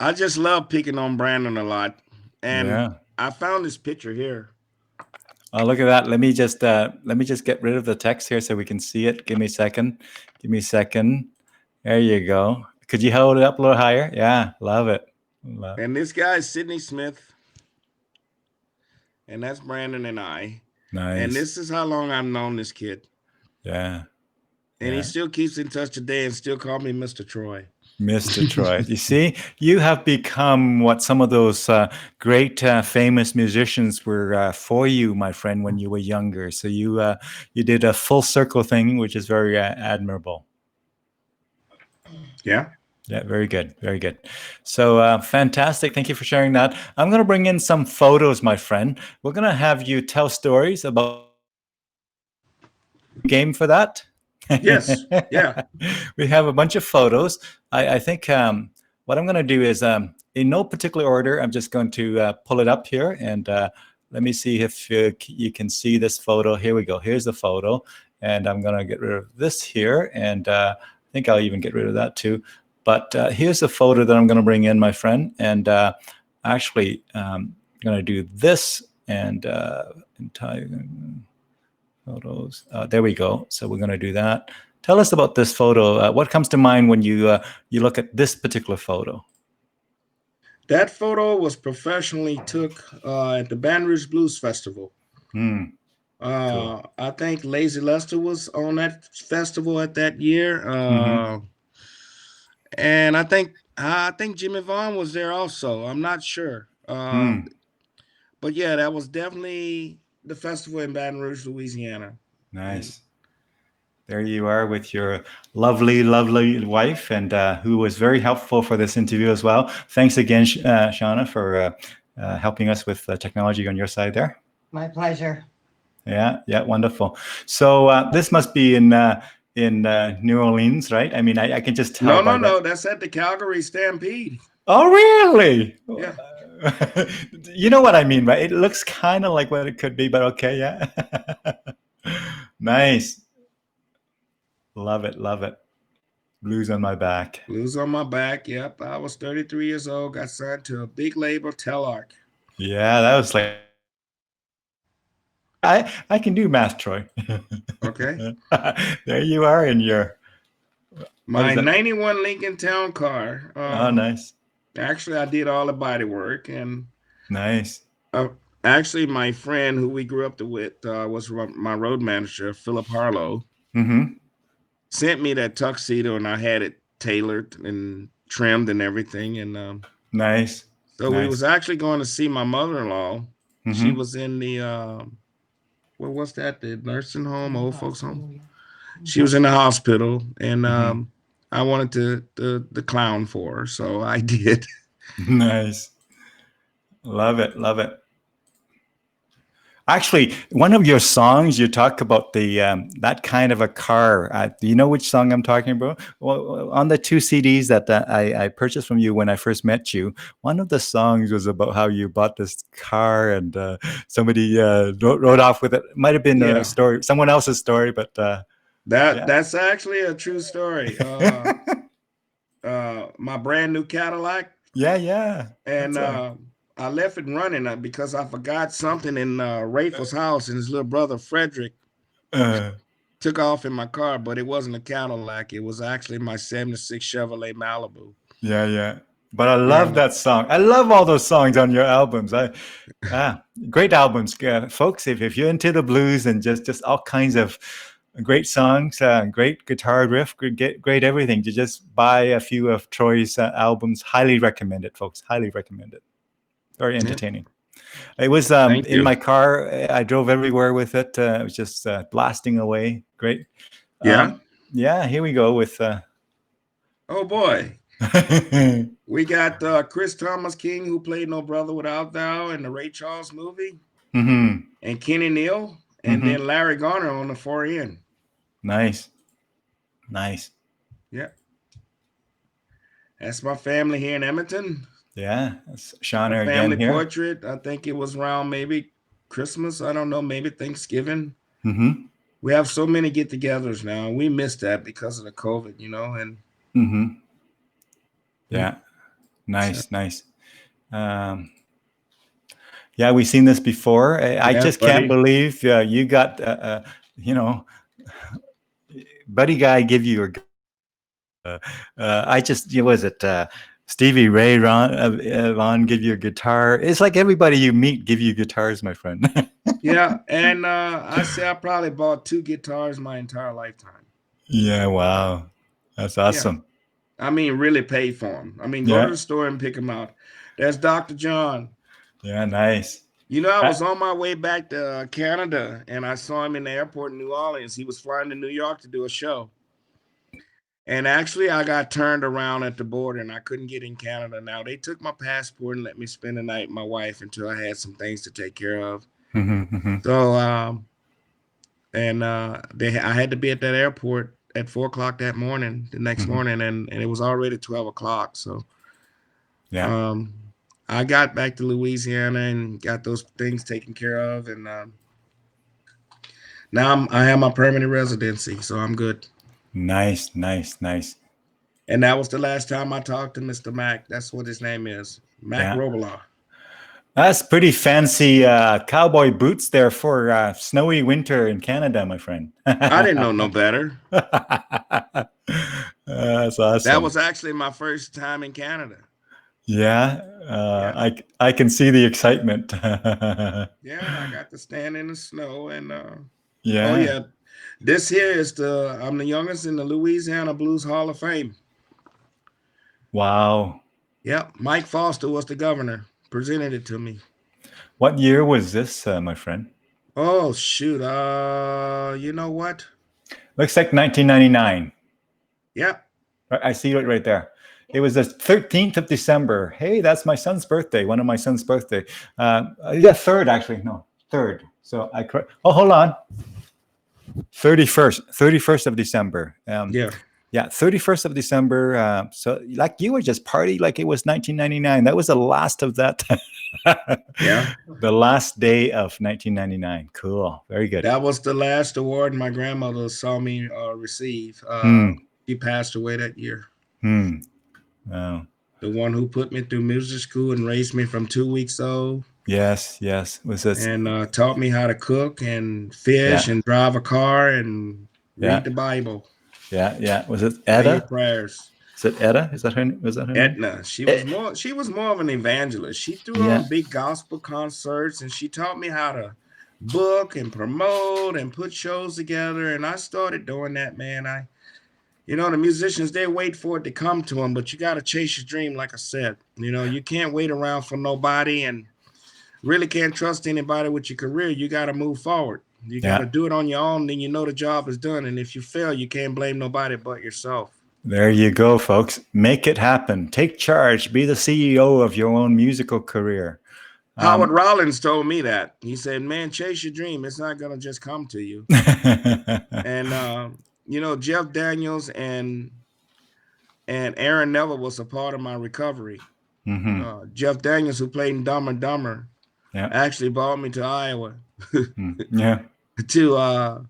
I just love picking on Brandon a lot. And Yeah. I found this picture here. Oh, look at that. Let me just get rid of the text here so we can see it. Give me a second. There you go. Could you hold it up a little higher? Yeah, love it. And this guy is Sidney Smith. And that's Brandon and I. Nice. And this is how long I've known this kid. Yeah. And he still keeps in touch today and still call me Mr. Troy. Mr. Troy. You see, you have become what some of those great famous musicians were for you, my friend, when you were younger. So you did a full circle thing, which is very admirable. Yeah. Yeah, very good. Very good. So fantastic. Thank you for sharing that. I'm going to bring in some photos, my friend. We're going to have you tell stories about game for that. Yes. Yeah. We have a bunch of photos. I think what I'm going to do is in no particular order, I'm just going to pull it up here and let me see if you can see this photo. Here we go. Here's the photo. And I'm going to get rid of this here. And I think I'll even get rid of that too. But here's the photo that I'm going to bring in, my friend. And actually, I'm going to do this and entire photos. There we go. So we're going to do that. Tell us about this photo. What comes to mind when you look at this particular photo? That photo was professionally took at the Baton Rouge Blues Festival. Cool. I think Lazy Lester was on that festival at that year. And I think Jimmy Vaughn was there also. I'm not sure. But yeah, that was definitely the festival in Baton Rouge, Louisiana. Nice. There you are with your lovely, lovely wife, and who was very helpful for this interview as well. Thanks again, Shauna, for helping us with technology on your side there. My pleasure. Yeah, wonderful. So this must be in New Orleans, right? I mean, I can just tell. No. That's at the Calgary Stampede. Oh, really? Yeah. You know what I mean, right? It looks kind of like what it could be, but okay, yeah. Nice. Love it. Blues on my back. Blues on my back. Yep. I was 33 years old. Got signed to a big label, Telarc. Yeah, that was like I can do math, Troy. Okay. There you are in your my 91 Lincoln Town Car. Oh, nice. Actually, I did all the body work and nice. Actually, my friend who we grew up with was my road manager, Philip Harlow. Sent me that tuxedo and I had it tailored and trimmed and everything. And nice. So we was actually going to see my mother-in-law. She was in the what was that? The nursing home, old folks home. She was in the hospital, and I wanted to the clown for her, so I did. Nice. Love it. Actually, one of your songs, you talk about the that kind of a car. Do you know which song I'm talking about? Well, on the 2 CDs that I purchased from you when I first met you, one of the songs was about how you bought this car and somebody rode off with it. Might have been a story, someone else's story, but that's actually a true story. My brand new Cadillac. Yeah. And I left it running because I forgot something in Raful's house, and his little brother Frederick took off in my car, but it wasn't a Cadillac. It was actually my 76 Chevrolet Malibu. Yeah. But I love that song. I love all those songs on your albums. Great albums, folks. If you're into the blues and just all kinds of great songs, great guitar riff, great everything, to just buy a few of Troy's albums. Highly recommend it, folks. Highly recommend it. Very entertaining. It was in my car. I drove everywhere with it. It was just blasting away. Great. Yeah. Here we go with. Oh boy. We got Chris Thomas King, who played No Brother Without Thou in the Ray Charles movie, and Kenny Neal, and then Larry Garner on the 4N. Nice. Yeah. That's my family here in Edmonton. Yeah, that's Shauna again family here. Portrait. I think it was around maybe Christmas. I don't know, maybe Thanksgiving. we have so many get-togethers now. We missed that because of the COVID, and Yeah. so, Nice. Yeah, we've seen this before. I yeah, just can't buddy. believe you got, buddy guy give you your. I just, was it Stevie Ray Ron give you a guitar? It's like everybody you meet give you guitars, my friend. Yeah, and I say I probably bought 2 guitars my entire lifetime. Yeah, wow, that's Yeah, awesome. I mean, really paid for them. I mean, go to Yeah, the store and pick them out. That's Dr. John. yeah, nice. I was on my way back to Canada, and I saw him in the airport in New Orleans. He was flying to New York to do a show. And actually, I got turned around at the border, and I couldn't get in Canada. Now, they took my passport and let me spend the night with my wife until I had some things to take care of. So, I had to be at that airport at 4:00 that morning, the next morning, and it was already 12 o'clock. So, Yeah, I got back to Louisiana and got those things taken care of, and now I have my permanent residency, so I'm good. nice. And that was the last time I talked to Mr. Mac. That's what his name is, Mac Yeah. Robelaw. That's pretty fancy cowboy boots there for snowy winter in Canada, my friend. I didn't know no better. That's awesome. That was actually my first time in Canada. Yeah, I can see the excitement. Yeah, I got to stand in the snow, and Yeah. oh yeah, this here is I'm the youngest in the Louisiana Blues Hall of Fame. Wow. Yep, Mike Foster was the governor, presented it to me. What year was this, my friend? Oh shoot, you know what? Looks like 1999. Yep. I see it right there. It was the 13th of December. Hey, that's my son's birthday. One of my son's birthday. Yeah, third actually. No, third. So hold on. 31st of December. Yeah, 31st of December. So like you were just party like it was 1999. That was the last of that. Yeah. The last day of 1999. Cool. Very good. That was the last award my grandmother saw me receive. She passed away that year. Wow. The one who put me through music school and raised me from 2 weeks old. Yes. Was this? And taught me how to cook and fish and drive a car and read the Bible. Yeah. Was it Edna? Prayers. Is it Edna? Is that her? Was that her? Edna. She was more of an evangelist. She threw on big gospel concerts, and she taught me how to book and promote and put shows together. And I started doing that, man. The musicians, they wait for it to come to them, but you got to chase your dream. Like I said, you can't wait around for nobody, and really can't trust anybody with your career. You got to move forward. You got to do it on your own. Then the job is done. And if you fail, you can't blame nobody but yourself. There you go, folks. Make it happen. Take charge. Be the CEO of your own musical career. Howard Rollins told me that. He said, man, chase your dream. It's not going to just come to you. And, Jeff Daniels and Aaron Neville was a part of my recovery. Jeff Daniels, who played in Dumb and Dumber, actually brought me to Iowa to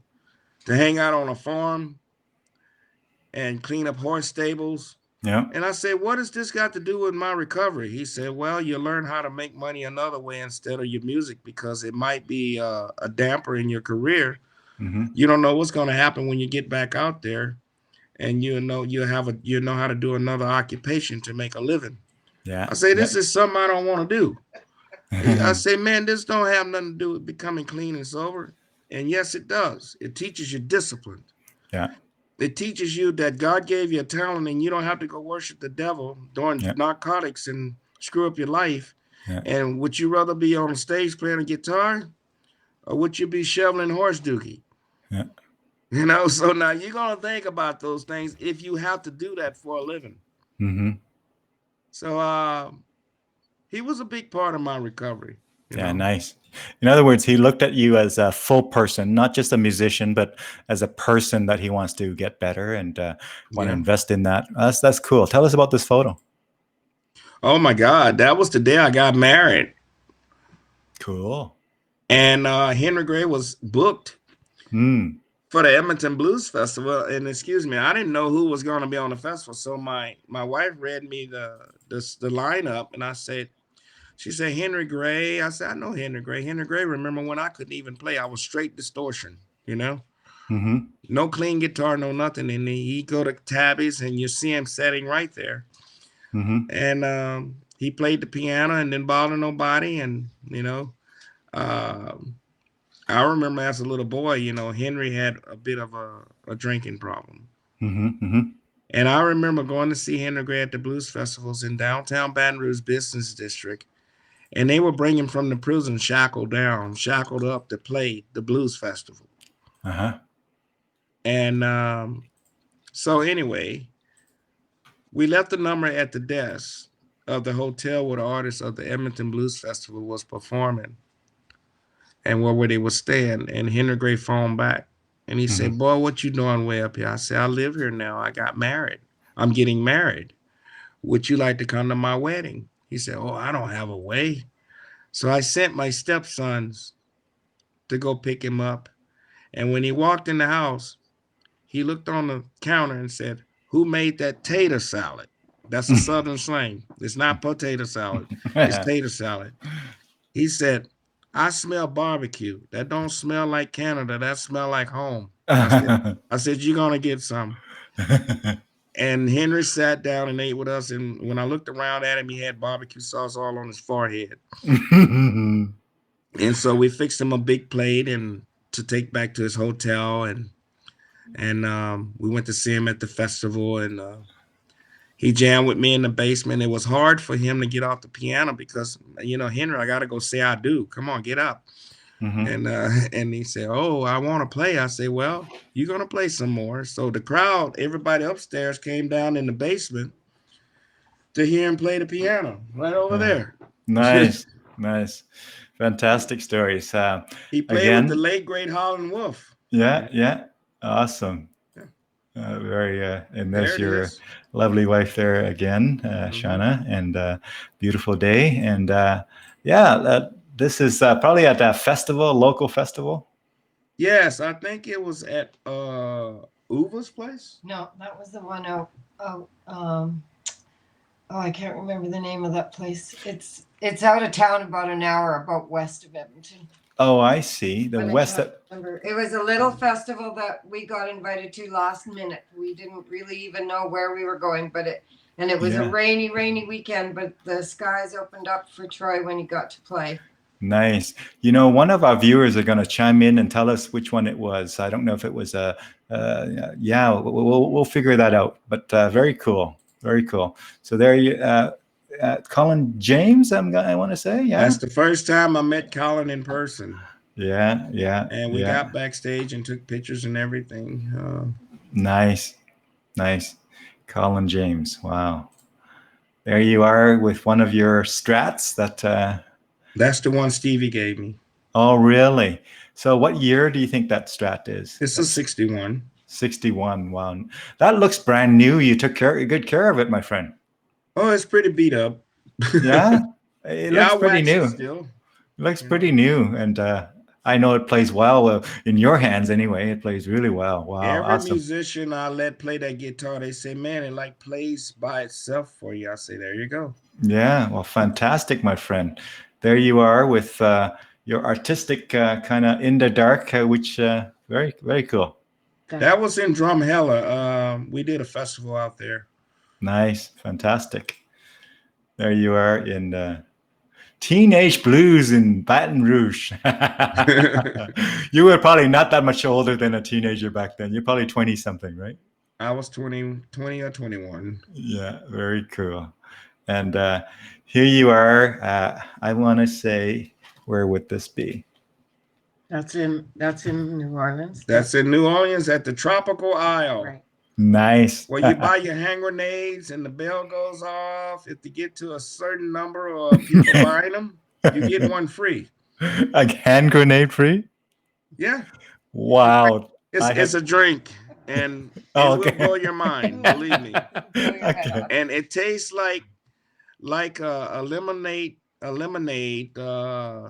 hang out on a farm and clean up horse stables. Yeah. And I said, what has this got to do with my recovery? He said, well, you learn how to make money another way instead of your music, because it might be a damper in your career. You don't know what's going to happen when you get back out there, and you know how to do another occupation to make a living. Yeah. I say, this is something I don't want to do. I say, man, this don't have nothing to do with becoming clean and sober. And yes, it does. It teaches you discipline. Yeah. It teaches you that God gave you a talent, and you don't have to go worship the devil doing narcotics and screw up your life. Yeah. And would you rather be on the stage playing a guitar, or would you be shoveling horse dookie? Yeah. So now you're going to think about those things if you have to do that for a living. So he was a big part of my recovery. Yeah, nice. In other words, he looked at you as a full person, not just a musician, but as a person that he wants to get better and want to invest in that. That's cool. Tell us about this photo. Oh, my God. That was the day I got married. Cool. And Henry Gray was booked for the Edmonton Blues Festival. And excuse me, I didn't know who was going to be on the festival. So my wife read me the lineup, and she said Henry Gray. I said, I know Henry Gray. Henry Gray, remember when I couldn't even play? I was straight distortion, no clean guitar, no nothing. And he go to Tabby's, and you see him sitting right there. And he played the piano and didn't bother nobody. And I remember as a little boy, Henry had a bit of a drinking problem. And I remember going to see Henry Gray at the blues festivals in downtown Baton Rouge Business District. And they would bring him from the prison shackled up to play the blues festival. And so anyway, we left the number at the desk of the hotel where the artist of the Edmonton Blues Festival was performing and where they were staying. And Henry Gray phoned back. And he said, boy, what you doing way up here? I said, I live here now. I got married. I'm getting married. Would you like to come to my wedding? He said, oh, I don't have a way. So I sent my stepsons to go pick him up. And when he walked in the house, he looked on the counter and said, who made that tater salad? That's a Southern slang. It's not potato salad. It's tater salad. He said, I smell barbecue. That don't smell like Canada. That smell like home. I said, you're going to get some. And Henry sat down and ate with us. And when I looked around at him, he had barbecue sauce all on his forehead. And so we fixed him a big plate and to take back to his hotel. And we went to see him at the festival. And he jammed with me in the basement. It was hard for him to get off the piano because, Henry, I got to go say I do. Come on, get up. And he said, oh, I want to play. I said, well, you're going to play some more. So the crowd, everybody upstairs came down in the basement to hear him play the piano right over there. Nice. Fantastic stories. He played with the late, great Colin Wolf. Yeah. Awesome. Very, and there's your lovely wife there again, Shauna, and beautiful day. And this is probably at a festival, local festival. Yes, I think it was at Uva's place. No, that was the one out. I can't remember the name of that place. It's out of town about an hour about west of Edmonton. Oh, I see. The west. It was a little festival that we got invited to last minute. We didn't really even know where we were going, and it was a rainy weekend, but the skies opened up for Troy when he got to play. Nice. One of our viewers are going to chime in and tell us which one it was. I don't know if it was we'll figure that out. But very cool. Very cool. So there you, Colin James, I want to say. Yeah. That's the first time I met Colin in person. Yeah. And we got backstage and took pictures and everything. Nice. Colin James. Wow. There you are with one of your Strats that. That's the one Stevie gave me. Oh, really? So what year do you think that Strat is? It's a 61. 61. Wow. That looks brand new. You took good care of it, my friend. Oh, it's pretty beat up. Yeah? It looks pretty new. Still. It looks pretty new. And I know it plays well in your hands anyway. It plays really well. Wow. Every awesome. musician I let play that guitar, they say, man, it plays by itself for you. I say, there you go. Yeah. Well, fantastic, my friend. There you are with your artistic kind of in the dark, which very, very cool. That was in Drumheller. We did a festival out there. Nice. Fantastic. There you are in Teenage Blues in Baton Rouge. You were probably not that much older than a teenager back then. You're probably 20 something, right? I was 20 or 21. Yeah. Very cool. And here you are. I want to say, where would this be? That's in New Orleans. That's in New Orleans at the Tropical Isle. Right. Nice. Where you buy your hand grenades and the bell goes off. If you get to a certain number of people buying them, you get one free. A hand grenade free? Yeah. Wow. It's a drink. And it will blow your mind, believe me. Okay. And it tastes like a lemonade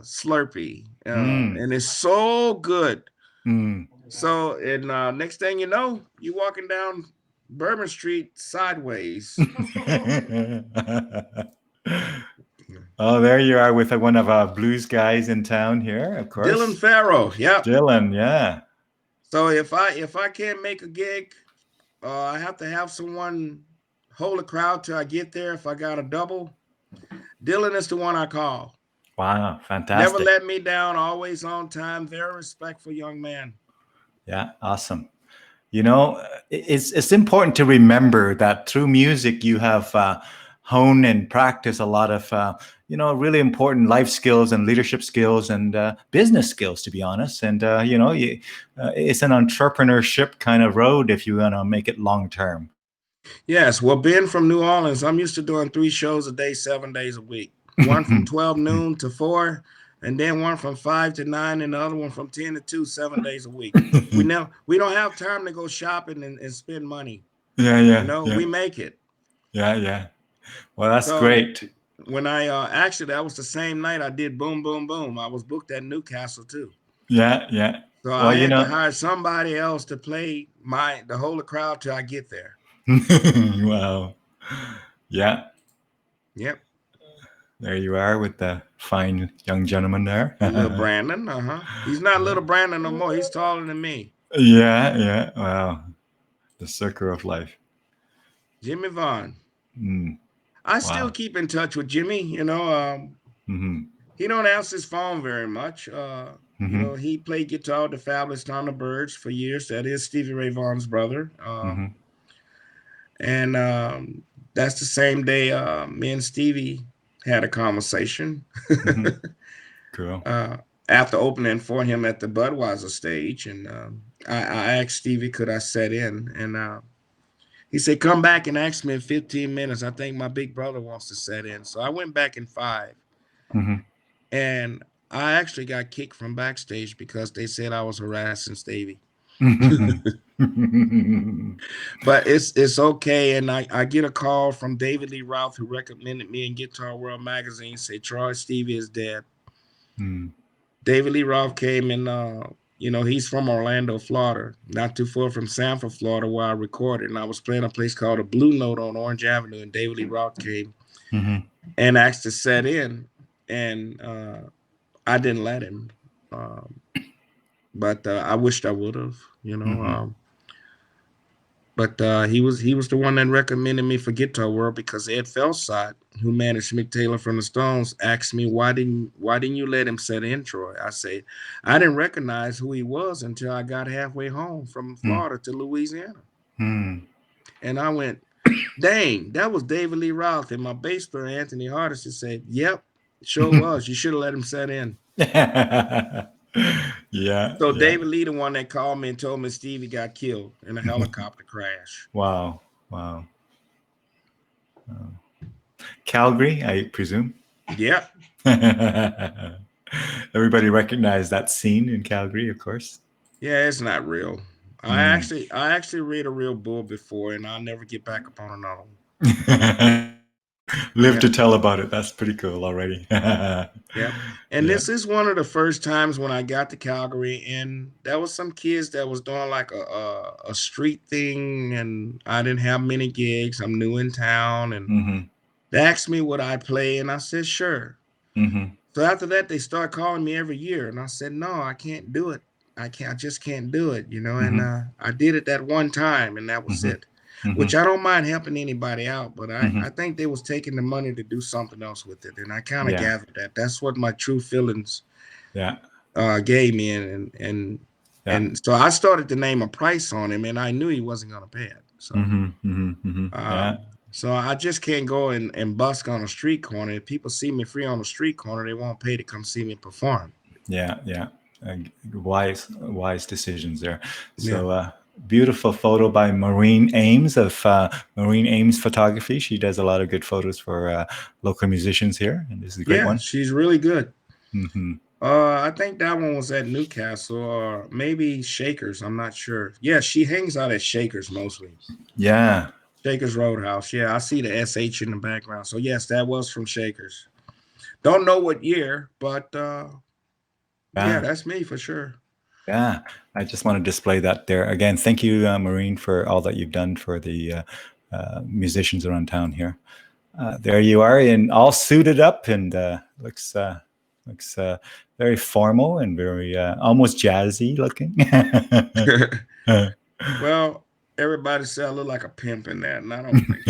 Slurpee, and it's so good. So, and next thing you know, you walking down Bourbon Street sideways. Oh, there you are with one of our blues guys in town here, of course. Dylan Farrow, yep. Dylan, yeah. So if I can't make a gig, I have to have someone hold a crowd till I get there. If I got a double, Dylan is the one I call. Wow, fantastic. Never let me down, always on time, very respectful young man. Yeah, awesome. You know, it's important to remember that through music you have honed and practiced a lot of really important life skills and leadership skills and business skills, to be honest. And it's an entrepreneurship kind of road if you want to make it long term. Yes, well, being from New Orleans, I'm used to doing 3 shows a day, 7 days a week. One from 12 noon to 4, and then one from 5 to 9, and the other one from 10 to 2, 7 days a week. We don't have time to go shopping and spend money. Yeah. We make it. Yeah. Well, that's great. When I actually, that was the same night I did Boom Boom Boom. I was booked at Newcastle too. Yeah. So I had to hire somebody else to play the whole crowd till I get there. Wow. Yeah. Yep. There you are with the fine young gentleman there. Little Brandon, He's not little Brandon no more. He's taller than me. Yeah. Wow. The circle of life. Jimmy Vaughn. I still keep in touch with Jimmy. He don't answer his phone very much. He played guitar with the Fabulous Thunderbirds for years. That is Stevie Ray Vaughan's brother. And that's the same day me and Stevie had a conversation. Cool. After opening for him at the Budweiser stage, and I asked Stevie, could I set in? And he said, come back and ask me in 15 minutes. I think my big brother wants to set in. So I went back in 5. And I actually got kicked from backstage because they said I was harassing Stevie. But it's okay. And I get a call from David Lee Roth, who recommended me in Guitar World magazine, say Troy Stevie is dead. David Lee Roth came and he's from Orlando, Florida, not too far from Sanford, Florida, where I recorded. And I was playing a place called a Blue Note on Orange Avenue, and David Lee Roth came and asked to set in, and I didn't let him. But I wished I would have, But he was the one that recommended me for Guitar World, because Ed Felside, who managed Mick Taylor from the Stones, asked me, why didn't you let him set in, Troy? I say, I didn't recognize who he was until I got halfway home from Florida to Louisiana. And I went, dang, that was David Lee Roth. And my bass player, Anthony Hardison, said, yep, sure was. You should have let him set in. Yeah. So David Lee, the one that called me and told me Stevie got killed in a helicopter crash. Wow. Calgary, I presume. Yep. Everybody recognized that scene in Calgary, of course. Yeah, it's not real. I actually read a real bull before, and I'll never get back up on another one. Live to tell about it. That's pretty cool already. Yeah. And this is one of the first times when I got to Calgary, and there was some kids that was doing like a street thing, and I didn't have many gigs. I'm new in town, and they asked me would I play, and I said sure. So after that, they start calling me every year, and I said no, I can't do it. I just can't do it, And I did it that one time, and that was it. Which I don't mind helping anybody out, but I think they was taking the money to do something else with it, and I kind of gathered that. That's what my true feelings gave me, and so I started to name a price on him, and I knew he wasn't going to pay it. So, so I just can't go and busk on a street corner. If people see me free on the street corner, they won't pay to come see me perform. Yeah. Wise decisions there. So. Beautiful photo by Maureen Ames of Maureen Ames Photography. She does a lot of good photos for local musicians here, and this is a great one. She's really good. I think that one was at Newcastle or maybe Shakers. I'm not sure. Yeah, she hangs out at Shakers mostly. Yeah. Shakers Roadhouse. Yeah, I see the SH in the background. So yes, that was from Shakers. Don't know what year, but yeah, that's me for sure. Yeah, I just want to display that there again. Thank you, Maureen, for all that you've done for the musicians around town here. There you are, in all suited up, and looks very formal and very almost jazzy looking. Well, everybody say I look like a pimp in that, and I don't think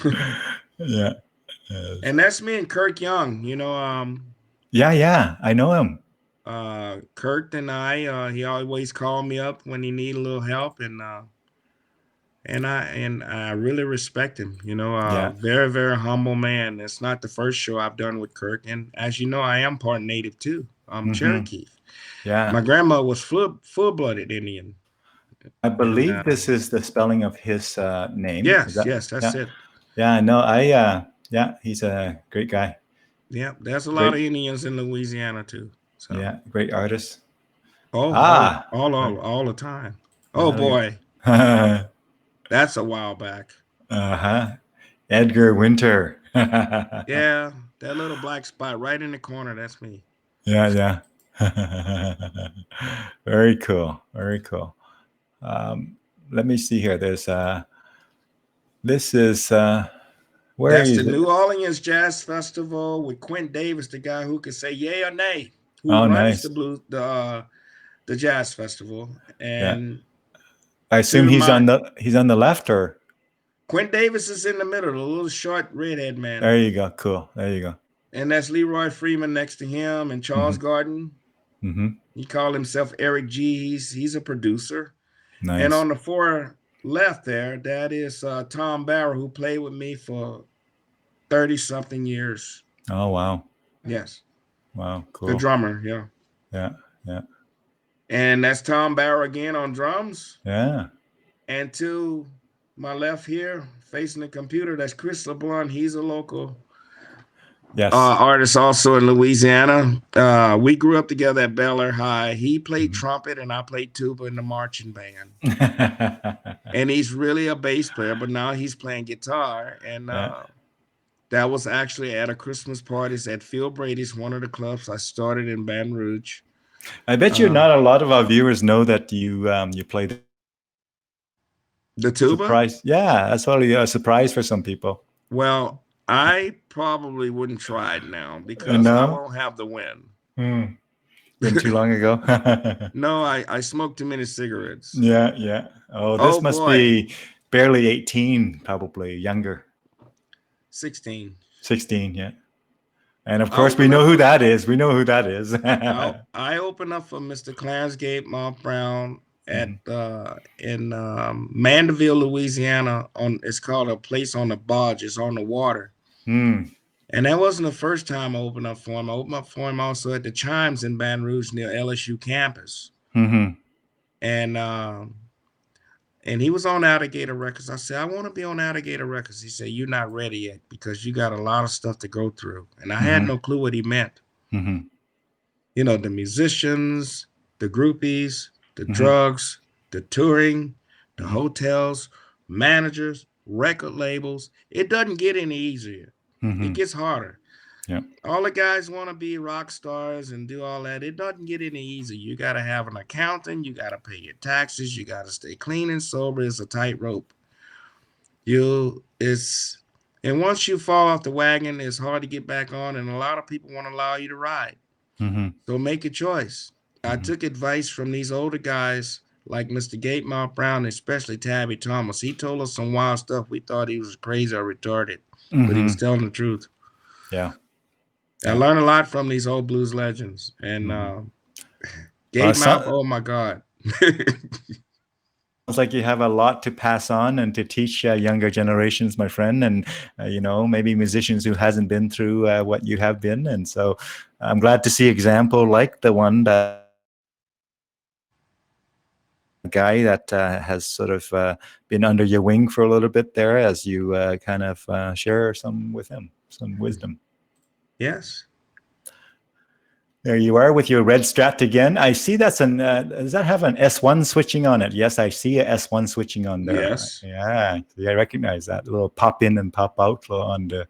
so. Yeah. And that's me and Kirk Young. Yeah, I know him. Kurt and he always called me up when he need a little help, and I really respect him. Very, very humble man. It's not the first show I've done with Kirk, and as you know, I am part native too. I'm Cherokee. Yeah, my grandma was full-blooded Indian. I believe this is the spelling of his name. Yes, that's it. Yeah, no, he's a great guy. Yeah, there's a lot of Indians in Louisiana too. So. Yeah, great artist. All the time. Oh boy, that's a while back. Edgar Winter. Yeah, that little black spot right in the corner. That's me. Yeah. Very cool. Let me see here. There's this is where that's is the it? New Orleans Jazz Festival with Quint Davis, the guy who could say yay or nay, who nice. runs the Jazz Festival. And I assume he's on the left, or Quint Davis is in the middle, the little short redhead man. There you go. Cool. There you go. And that's Leroy Freeman next to him, and Charles Garden. He called himself Eric G. He's a producer. Nice. And on the far left there, that is Tom Barrow, who played with me for 30-something years. Oh, wow. Yes. Wow, cool. The drummer, yeah. Yeah. And that's Tom Barrow again on drums. Yeah. And to my left here, facing the computer, that's Chris LeBlanc. He's a local artist also in Louisiana. We grew up together at Bel Air High. He played trumpet and I played tuba in the marching band. And he's really a bass player, but now he's playing guitar. And that was actually at a Christmas party at Phil Brady's, one of the clubs I started in Baton Rouge. I bet you not a lot of our viewers know that you played the tuba. Surprise. Yeah, that's probably a surprise for some people. Well, I probably wouldn't try it now because I won't have the win. Been too long ago. No, I smoked too many cigarettes. Yeah. Oh, this must be barely 18, probably younger. 16. 16, yeah. And of course, we know who that is. I opened up for Mr. Clarence Gabe Mount Brown at in Mandeville, Louisiana. It's called a place on the barge. It's on the water. And that wasn't the first time I opened up for him. I opened up for him also at the Chimes in Baton Rouge near LSU campus. And he was on Alligator Records. I said, I want to be on Alligator Records. He said, you're not ready yet because you got a lot of stuff to go through. And I had no clue what he meant. The musicians, the groupies, the drugs, the touring, the hotels, managers, record labels. It doesn't get any easier. It gets harder. Yeah. All the guys want to be rock stars and do all that. It doesn't get any easier. You got to have an accountant. You got to pay your taxes. You got to stay clean and sober. It's a tightrope. And once you fall off the wagon, it's hard to get back on. And a lot of people won't allow you to ride. So make a choice. I took advice from these older guys like Mr. Gabe Mount Brown, especially Tabby Thomas. He told us some wild stuff. We thought he was crazy or retarded, but he was telling the truth. Yeah. I learned a lot from these old blues legends. And Gabe Mount, oh my God. Sounds like you have a lot to pass on and to teach younger generations, my friend, and maybe musicians who hasn't been through what you have been. And so I'm glad to see example like the one that guy that has sort of been under your wing for a little bit there as you kind of share some with him, some wisdom. Yes. There you are with your red Strat again. I see that's does that have an S1 switching on it? Yes, I see a S1 switching on there. Yes. Yeah, I recognize that little pop in and pop out on the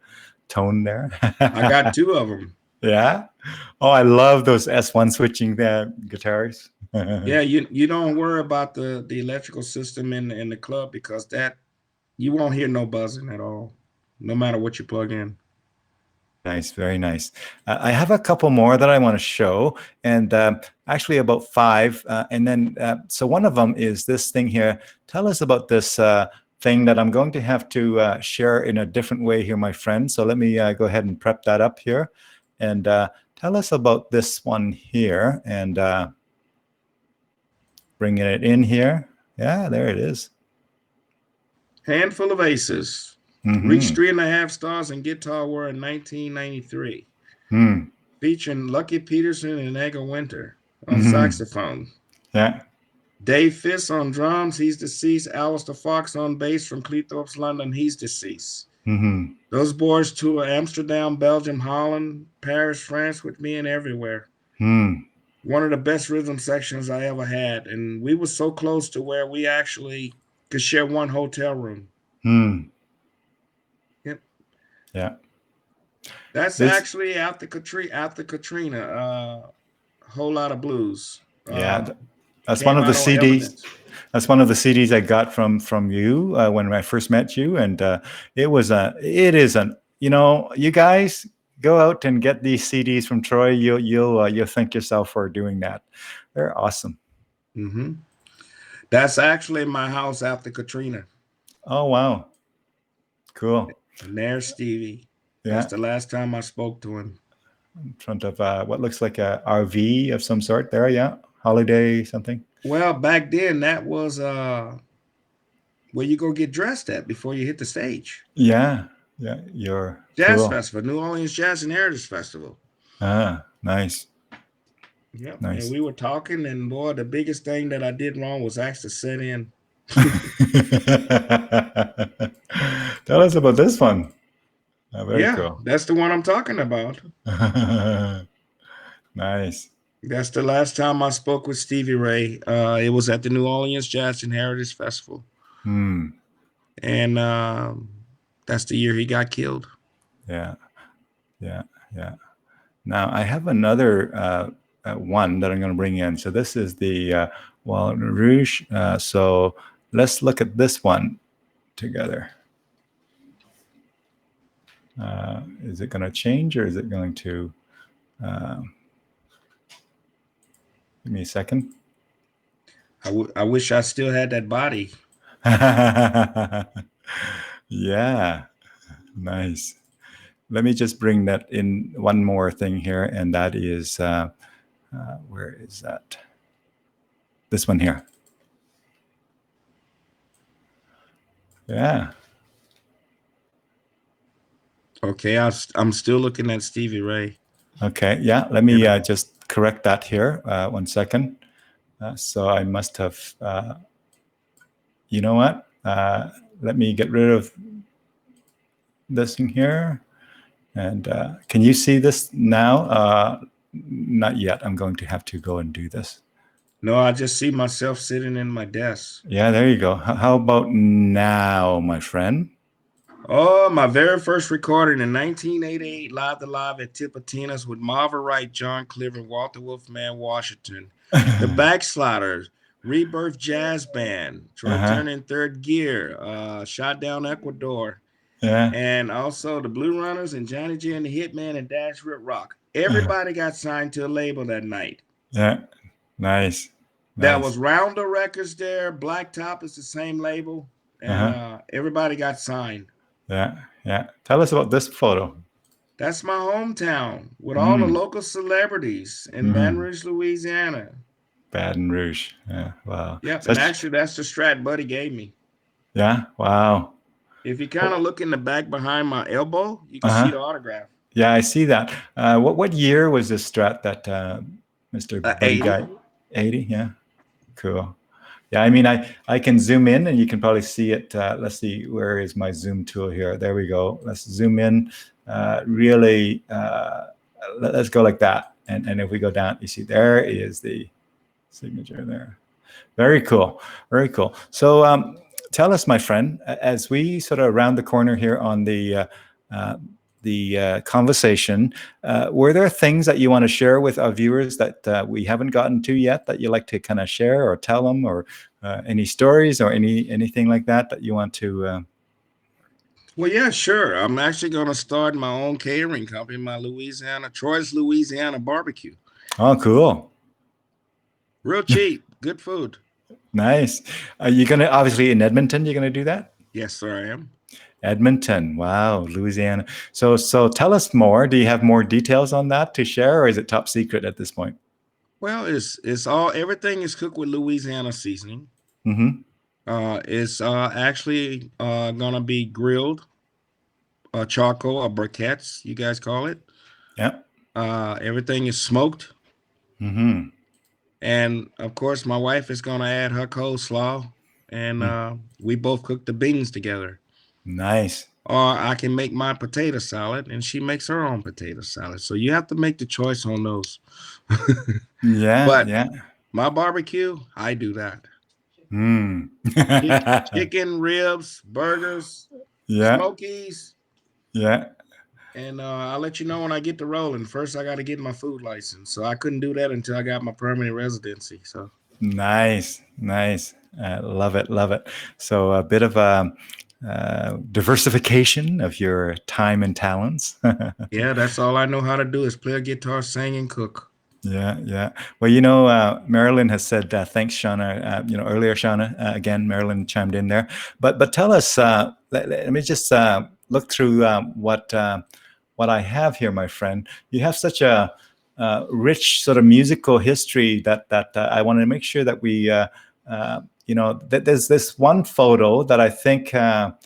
tone there. I got two of them. Yeah. Oh, I love those S1 switching guitars. Yeah, you don't worry about the electrical system in the club, because that you won't hear no buzzing at all, no matter what you plug in. Nice, very nice. I have a couple more that I want to show, and actually about 5. And then, so one of them is this thing here. Tell us about this thing that I'm going to have to share in a different way here, my friend. So let me go ahead and prep that up here, and tell us about this one here, and bringing it in here. Yeah, there it is. Handful of Aces. Reached 3.5 stars in Guitar World in 1993. Featuring Lucky Peterson and Edgar Winter on saxophone. Yeah. Dave Fiss on drums, he's deceased. Alistair Fox on bass from Cleethorpes, London, he's deceased. Those boys tour Amsterdam, Belgium, Holland, Paris, France with me, and everywhere. One of the best rhythm sections I ever had. And we were so close to where we actually could share one hotel room. Yep. Yeah. That's actually after Katrina, Whole Lot of Blues. Yeah. That's one of the CDs. Evidence. That's one of the CDs I got from you when I first met you, and it is an, you guys go out and get these CDs from Troy. You'll thank yourself for doing that. They're awesome. That's actually my house after Katrina. Oh wow, cool. And there's Stevie. Yeah. That's the last time I spoke to him. In front of what looks like a RV of some sort there. Yeah. Holiday something. Well, back then that was where you go get dressed at before you hit the stage. Yeah. Yeah. Your Jazz Festival, New Orleans Jazz and Heritage Festival. Ah, nice. Yeah. Nice. And we were talking, and boy, the biggest thing that I did wrong was actually sit in. Tell us about this one. Very cool. That's the one I'm talking about. Nice. That's the last time I spoke with Stevie Ray. It was at the New Orleans Jazz and Heritage Festival. And that's the year he got killed. Yeah. Now, I have another one that I'm going to bring in. So this is the Baton Rouge. So let's look at this one together. Is it going to change, or is it going to... give me a second. I wish I still had that body. Yeah, nice. Let me just bring that in one more thing here, and that is, where is that? This one here. Yeah. Okay, I'm still looking at Stevie Ray. Okay, yeah, let me just correct that here. 1 second. So I must have, you know what? Let me get rid of this thing here. And can you see this now? Not yet. I'm going to have to go and do this. No, I just see myself sitting in my desk. Yeah, there you go. How about now, my friend? Oh, my very first recording in 1988, Live to Live at Tipitina's with Marva Wright, John Cliver, Walter Wolfman Washington, the Backsliders, Rebirth Jazz Band, Troy Turner in Third Gear, Shot Down Ecuador, and also the Blue Runners and Johnny J and the Hitman and Dash Rip Rock. Everybody got signed to a label that night. Yeah, nice. That was Rounder Records there. Blacktop is the same label, and everybody got signed. Yeah. Tell us about this photo. That's my hometown with all the local celebrities in Baton Rouge, Louisiana. Baton Rouge. Yeah, wow. Yep, and actually that's the Strat Buddy gave me. Yeah, wow. If you kind of look in the back behind my elbow, you can see the autograph. Yeah, I see that. What year was this Strat that Mr. Buddy guy? 80, yeah. Cool. Yeah, I mean, I can zoom in and you can probably see it. Let's see, where is my zoom tool here? There we go. Let's zoom in. Really, let's go like that. And if we go down, you see there is the signature there. Very cool. Very cool. So tell us, my friend, as we sort of round the corner here on the the conversation. Were there things that you want to share with our viewers that we haven't gotten to yet that you like to kind of share or tell them, or any stories or anything like that you want to? Well, yeah, sure. I'm actually going to start my own catering company, Troy's Louisiana Barbecue. Oh, cool. Real cheap, good food. Nice. Are you going to, obviously in Edmonton, you're going to do that? Yes, sir, I am. Edmonton. Wow, Louisiana. So tell us more. Do you have more details on that to share, or is it top secret at this point? Well, everything is cooked with Louisiana seasoning. Mm-hmm. It's actually gonna be grilled, charcoal or briquettes, you guys call it. Yeah. Everything is smoked. Mm-hmm. And of course, my wife is gonna add her coleslaw, and we both cook the beans together. Nice. Or I can make my potato salad, and she makes her own potato salad. So you have to make the choice on those. Yeah. But yeah. my barbecue, I do that. Mm. Chicken, ribs, burgers, Yeah. smokies. Yeah. And I'll let you know when I get to rolling. First, I got to get my food license. So I couldn't do that until I got my permanent residency. So Nice. Love it. So a bit of a diversification of your time and talents. yeah, that's all I know how to do is play a guitar, sing, and cook. Yeah. Well, Marilyn has said thanks, Shauna. Earlier, Shauna, again, Marilyn chimed in there. But tell us. Let me just look through what I have here, my friend. You have such a rich sort of musical history that I want to make sure that we, that there's this one photo that I think that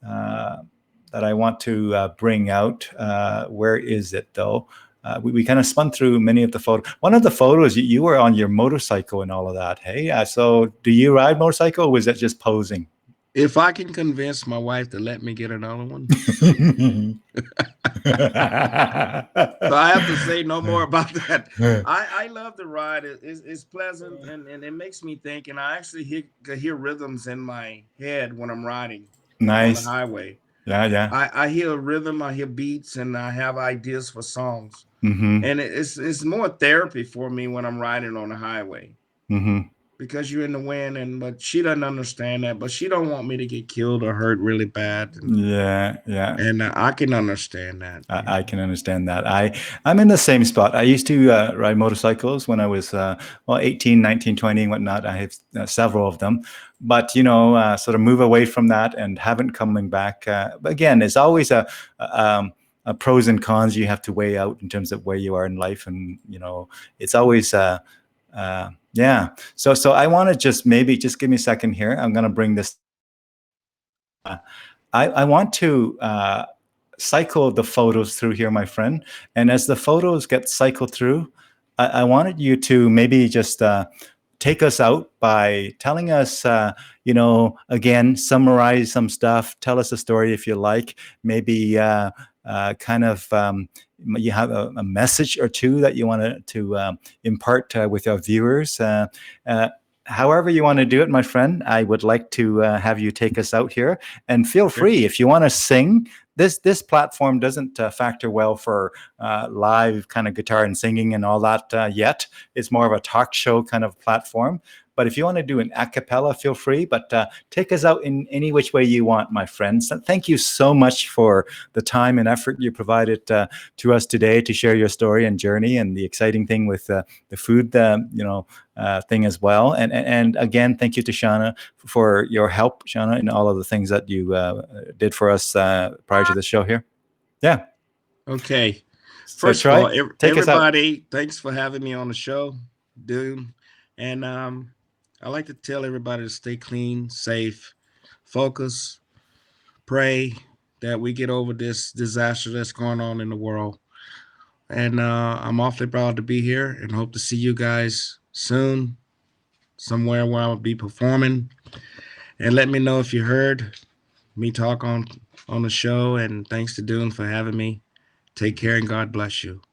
I want to bring out. Where is it though? We kind of spun through many of the photos. One of the photos, you were on your motorcycle and all of that. Hey, so do you ride motorcycle, or was that just posing? If I can convince my wife to let me get another one. So I have to say no more about that. I love the ride. It's pleasant, and it makes me think. And I actually hear rhythms in my head when I'm riding Nice. on the highway. Yeah. I hear a rhythm, I hear beats, and I have ideas for songs. Mm-hmm. And it's more therapy for me when I'm riding on the highway. Mm-hmm. Because you're in the wind, but she doesn't understand that. But she don't want me to get killed or hurt really bad. Yeah. And I can understand that. I can understand that. I'm in the same spot. I used to ride motorcycles when I was 18, 19, 20 and whatnot. I have several of them, but sort of move away from that and haven't coming back. But again, it's always a pros and cons you have to weigh out in terms of where you are in life, and it's always yeah. So I want to just give me a second here. I'm going to bring this. I want to cycle the photos through here, my friend. And as the photos get cycled through, I wanted you to maybe just take us out by telling us, again, summarize some stuff. Tell us a story if you like. Maybe kind of you have a message or two that you want to impart with our viewers. However you want to do it, my friend, I would like to have you take us out here. And feel free, if you want to sing. This platform doesn't factor well for live kind of guitar and singing and all that yet. It's more of a talk show kind of platform. But if you want to do an a cappella, feel free. But take us out in any which way you want, my friends. Thank you so much for the time and effort you provided to us today to share your story and journey, and the exciting thing with the food, thing as well. And again, thank you to Shauna for your help, Shauna, in all of the things that you did for us prior to the show here. Yeah. Okay. So First of all, take us out. everybody, thanks for having me on the show, Dune. And I like to tell everybody to stay clean, safe, focus, pray that we get over this disaster that's going on in the world. And I'm awfully proud to be here and hope to see you guys soon, somewhere where I'll be performing. And let me know if you heard me talk on the show. And thanks to Dune for having me. Take care and God bless you.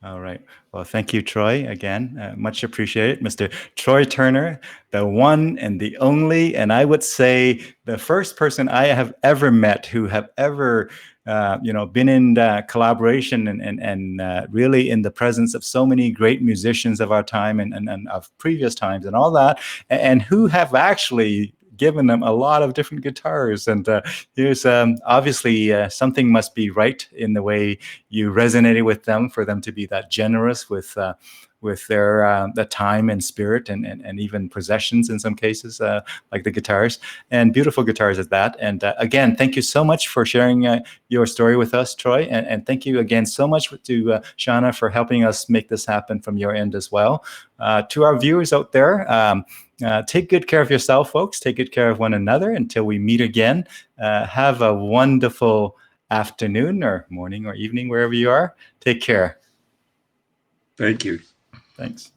All right. Well, thank you, Troy, again. Much appreciated. Mr. Troy Turner, the one and the only, and I would say the first person I have ever met who have ever, been in collaboration and really in the presence of so many great musicians of our time and of previous times and all that, and who have actually given them a lot of different guitars. And here's obviously something must be right in the way you resonated with them for them to be that generous with their the time and spirit and even possessions in some cases, like the guitars, and beautiful guitars at that. And again, thank you so much for sharing your story with us, Troy. And thank you again so much to Shauna for helping us make this happen from your end as well. To our viewers out there, take good care of yourself, folks. Take good care of one another until we meet again. Have a wonderful afternoon or morning or evening, wherever you are. Take care. Thank you. Thanks.